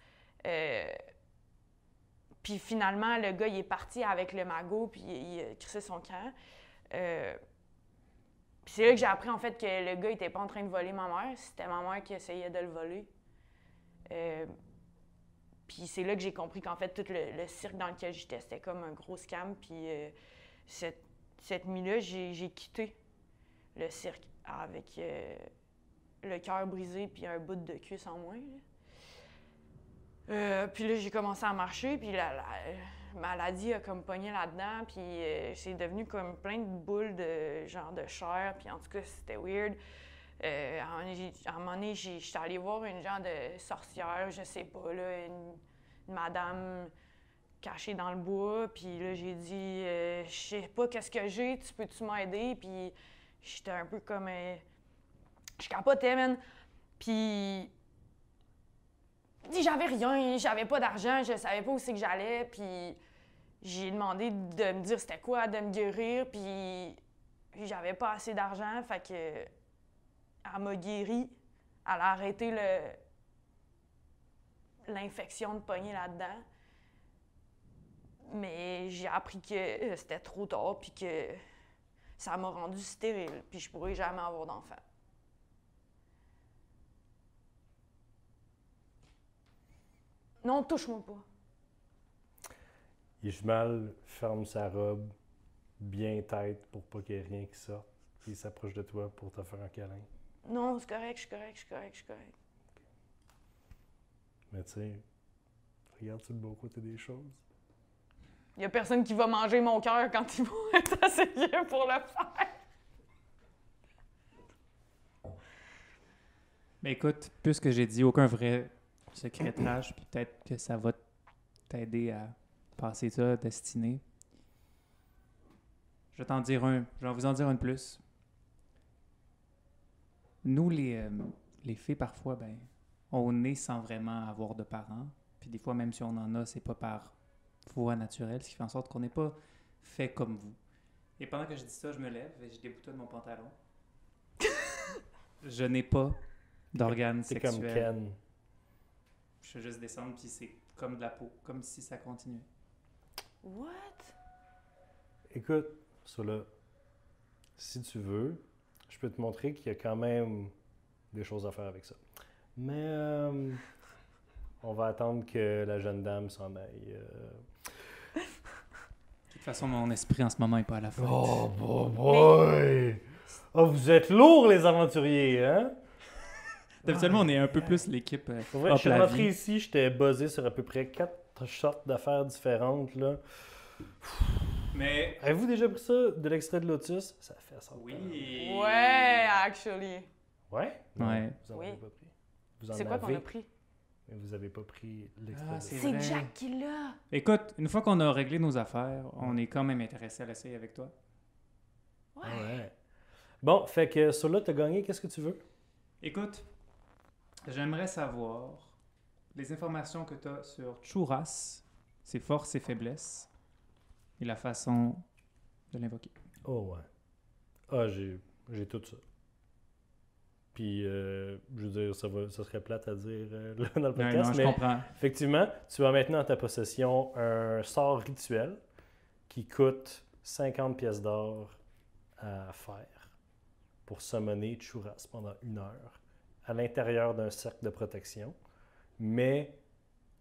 Puis finalement, le gars, il est parti avec le magot, puis il a crissé son camp. Puis c'est là que j'ai appris, en fait, que le gars était pas en train de voler ma mère. C'était ma mère qui essayait de le voler. Puis c'est là que j'ai compris qu'en fait, tout le cirque dans lequel j'étais, c'était comme un gros scam. Puis cette nuit-là, j'ai quitté le cirque avec le cœur brisé puis un bout de cuisse en moins. Puis là, j'ai commencé à marcher, puis la maladie a comme pogné là-dedans, puis c'est devenu comme plein de boules de genre de chair, puis en tout cas, c'était weird. À un moment donné, j'étais allée voir une genre de sorcière, je sais pas, là, une madame cachée dans le bois, puis là, j'ai dit je sais pas qu'est-ce que j'ai, tu peux-tu m'aider? Puis j'étais un peu comme... je capotais, man. Puis... j'avais rien, j'avais pas d'argent, je savais pas où c'est que j'allais, puis j'ai demandé de me dire c'était quoi, de me guérir, puis j'avais pas assez d'argent, fait que elle m'a guéri, elle a arrêté l'infection de poignée là-dedans, mais j'ai appris que c'était trop tard, puis que ça m'a rendue stérile, puis je pourrais jamais avoir d'enfant. Non, touche-moi pas. Ishmael ferme sa robe bien tête pour pas qu'il y ait rien qui sorte. Puis il s'approche de toi pour te faire un câlin. Non, c'est correct, je suis correct. Mais tu sais, regarde-tu le beau côté des choses? Il y a personne qui va manger mon cœur quand ils vont être assez vieux pour le faire. Mais écoute, puisque j'ai dit aucun vrai secrétage, puis peut-être que ça va t'aider à passer ça, destiné. Je vais vous en dire un de plus. Nous, les filles, parfois, ben, on naît sans vraiment avoir de parents. Puis des fois, même si on en a, c'est pas par voie naturelle, ce qui fait en sorte qu'on n'est pas fait comme vous. Et pendant que je dis ça, je me lève et je déboutonne mon pantalon. Je n'ai pas d'organes sexuels. C'est comme Ken. Je vais juste descendre, puis c'est comme de la peau, comme si ça continuait. What? Écoute, Sola, si tu veux, je peux te montrer qu'il y a quand même des choses à faire avec ça. Mais on va attendre que la jeune dame s'en aille. De toute façon, mon esprit en ce moment n'est pas à la fête. Oh boy! Oh, vous êtes lourds, les aventuriers, hein? Habituellement, on est un peu plus l'équipe Pour vrai, je suis rentré ici, j'étais buzzé sur à peu près 4 sortes d'affaires différentes, là. Mais... Avez-vous déjà pris ça, de l'extrait de Lotus? Ça fait ça. Oui! Ouais, actually. Ouais? Ouais. Vous en Oui. avez pas pris. Vous en C'est quoi qu'on avez, a pris? mais vous avez pas pris l'extrait Ah, de c'est C'est vrai. Jack qui l'a. Écoute, une fois qu'on a réglé nos affaires, on est quand même intéressé à l'essayer avec toi. Ouais. Ah ouais. Bon, fait que sur là, t'as gagné, qu'est-ce que tu veux? Écoute, j'aimerais savoir les informations que tu as sur Churras, ses forces et faiblesses, et la façon de l'invoquer. Oh ouais. Ah, j'ai tout ça. Puis, je veux dire, ça serait plate à dire là, dans le Ouais, podcast, non, je mais comprends. effectivement, tu as maintenant en ta possession un sort rituel qui coûte 50 pièces d'or à faire pour summoner Churras pendant 1 heure à l'intérieur d'un cercle de protection. Mais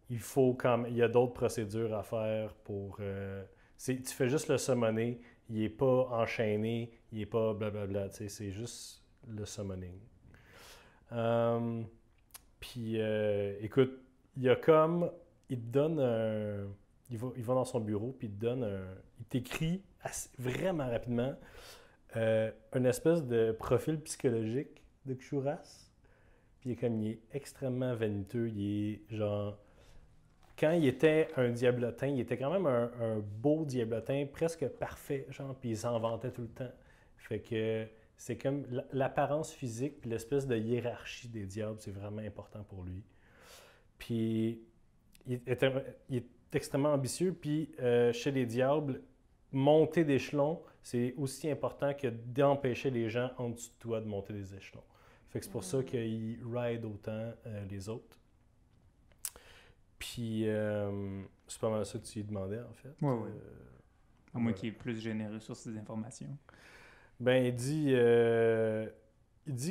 il y a d'autres procédures à faire pour... tu fais juste le summoner, il n'est pas enchaîné, il n'est pas blablabla, tu sais, c'est juste le summoning. Puis, écoute, il te donne un... Il va dans son bureau, puis il t'écrit vraiment rapidement une espèce de profil psychologique de Churras. Puis il est extrêmement vaniteux, il est genre... Quand il était un diablotin, il était quand même un beau diablotin, presque parfait, genre, puis il s'en vantait tout le temps. Fait que c'est comme l'apparence physique, puis l'espèce de hiérarchie des diables, c'est vraiment important pour lui. Puis il est extrêmement ambitieux, puis chez les diables, monter d'échelon, c'est aussi important que d'empêcher les gens en dessous de toi de monter des échelons. Fait que c'est pour ça qu'il ride autant les autres. Puis, c'est pas mal ça que tu lui demandais, en fait. Ouais, ouais. À moins qu'il est plus généreux sur ces informations. Ben, il dit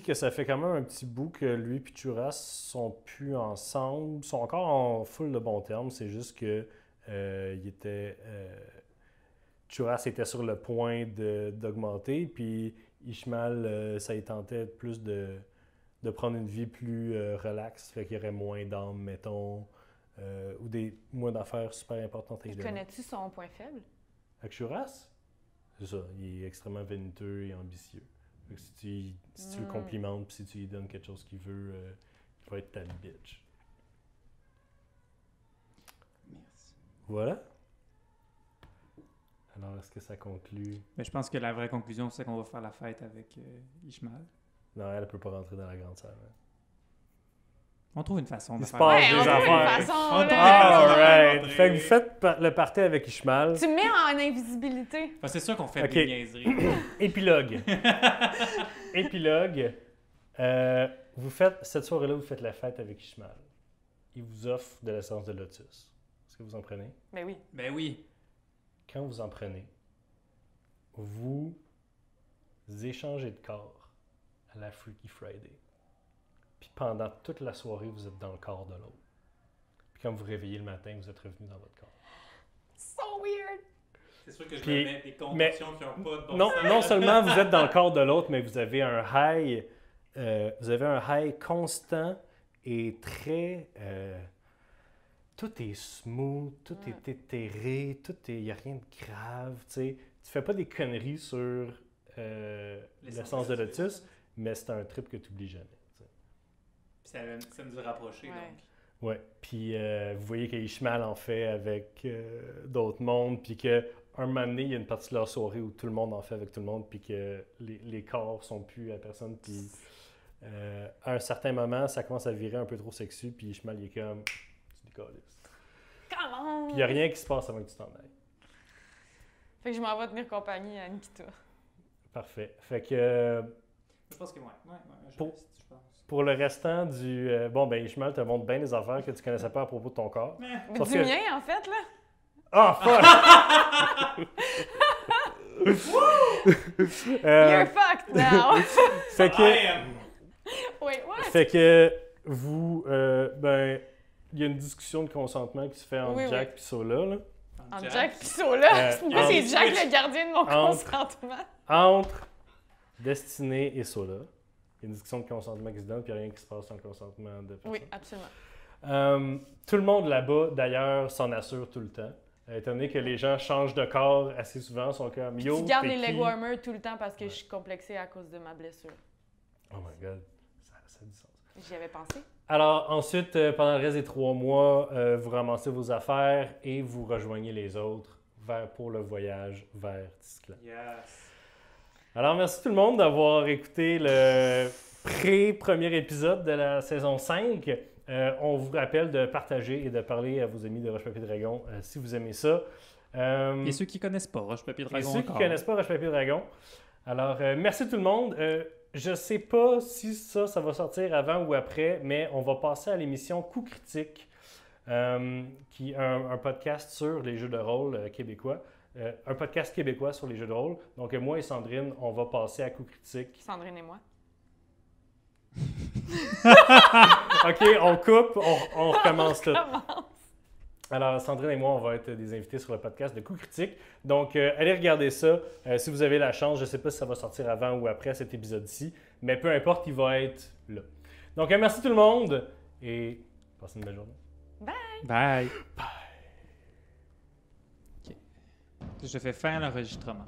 que ça fait quand même un petit bout que lui et Churas sont plus ensemble. Ils sont encore en full de bons termes. C'est juste que Churas était sur le point d'augmenter. Puis Ishmael, ça y tentait plus de prendre une vie plus relaxe. Fait qu'il y aurait moins d'âmes, mettons, ou moins d'affaires super importantes. Et connais-tu son point faible? Avec Churas? C'est ça. Il est extrêmement vaniteux et ambitieux. Fait que si tu le complimentes puis si tu lui donnes quelque chose qu'il veut, il va être ta bitch. Merci. Voilà. Alors, est-ce que ça conclut? Mais je pense que la vraie conclusion, c'est qu'on va faire la fête avec Ishmael. Non, elle ne peut pas rentrer dans la grande salle. Hein. On trouve une façon de Il se faire. passe Ouais, des on trouve une affaires. façon, On là. trouve Alright. Ouais. Fait que vous faites le party avec Ishmael. Tu me mets en invisibilité. Enfin, c'est sûr qu'on fait Ok. des niaiseries. Épilogue. Épilogue. Cette soirée-là, vous faites la fête avec Ishmael. Il vous offre de l'essence de lotus. Est-ce que vous en prenez? Ben oui. Ben oui. Quand vous en prenez, vous échangez de corps à la Freaky Friday. Puis pendant toute la soirée, vous êtes dans le corps de l'autre. Puis quand vous réveillez le matin, vous êtes revenu dans votre corps. So weird. C'est sûr que je Puis- me mets des conditions qui n'ont pas de bon Non, sens. non seulement vous êtes dans le corps de l'autre, mais vous avez un high, constant et très. Tout est smooth, tout est éthéré, il n'y a rien de grave. Tu sais. Tu fais pas des conneries sur l'essence de lotus, mais c'est un trip que tu n'oublies jamais. Tu sais. Puis ça nous a rapprochés, Ouais. donc. Ouais, puis vous voyez que Ishmael en fait avec d'autres mondes, puis qu'un moment donné, il y a une partie de leur soirée où tout le monde en fait avec tout le monde, puis que les corps sont plus à personne, puis à un certain moment, ça commence à virer un peu trop sexu, puis Ishmael, il est comme, tu décolles. Come on! Puis il n'y a rien qui se passe avant que tu t'en ailles. Fait que je m'en vais tenir compagnie à Nikita. Parfait. Fait que Je pense que ouais, je Pour- reste, je pense. pour le restant du... Ishmael te montre bien des affaires que tu connaissais pas à propos de ton corps. Mais Sauf du que- mien, en fait, là. Ah, fuck! You're fucked now! Fait que... I am. Wait, what? Fait que vous, il y a une discussion de consentement qui se fait entre Oui, Jack oui. et Sola, là. En Jack pis Sola. Moi, c'est entre- Jack le gardien de mon entre- consentement. Entre Destinée et Sola. Il y a une discussion de consentement qui se donne, puis il n'y a rien qui se passe sans le consentement de personne. Oui, absolument. Tout le monde là-bas, d'ailleurs, s'en assure tout le temps. Étant donné que les gens changent de corps assez souvent, sont comme yo, Tu gardes t'es les qui? leg warmers tout le temps parce que Ouais. je suis complexée à cause de ma blessure. Oh my god, ça a du sens. J'y avais pensé. Alors ensuite, pendant le reste des 3 mois, vous ramassez vos affaires et vous rejoignez les autres pour le voyage vers Tisclan. Yes. Alors merci tout le monde d'avoir écouté le premier épisode de la saison 5. On vous rappelle de partager et de parler à vos amis de Roche Papier Dragon si vous aimez ça. Et ceux qui connaissent pas Roche Papier Et Dragon ceux qui encore. ne connaissent pas Roche Papier Dragon. Alors merci tout le monde. Je sais pas si ça va sortir avant ou après, mais on va passer à l'émission Coup Critique, qui est un podcast sur les jeux de rôle québécois. Un podcast québécois sur les jeux de rôle. Donc moi et Sandrine, on va passer à Coup Critique. Sandrine et moi. OK, on coupe, on recommence tout. Comment? Alors, Sandrine et moi, on va être des invités sur le podcast de Coup Critique. Donc, allez regarder ça. Si vous avez la chance, je ne sais pas si ça va sortir avant ou après cet épisode-ci, mais peu importe, il va être là. Donc, merci tout le monde et passez une belle journée. Bye. Ok. Je fais fin à l'enregistrement.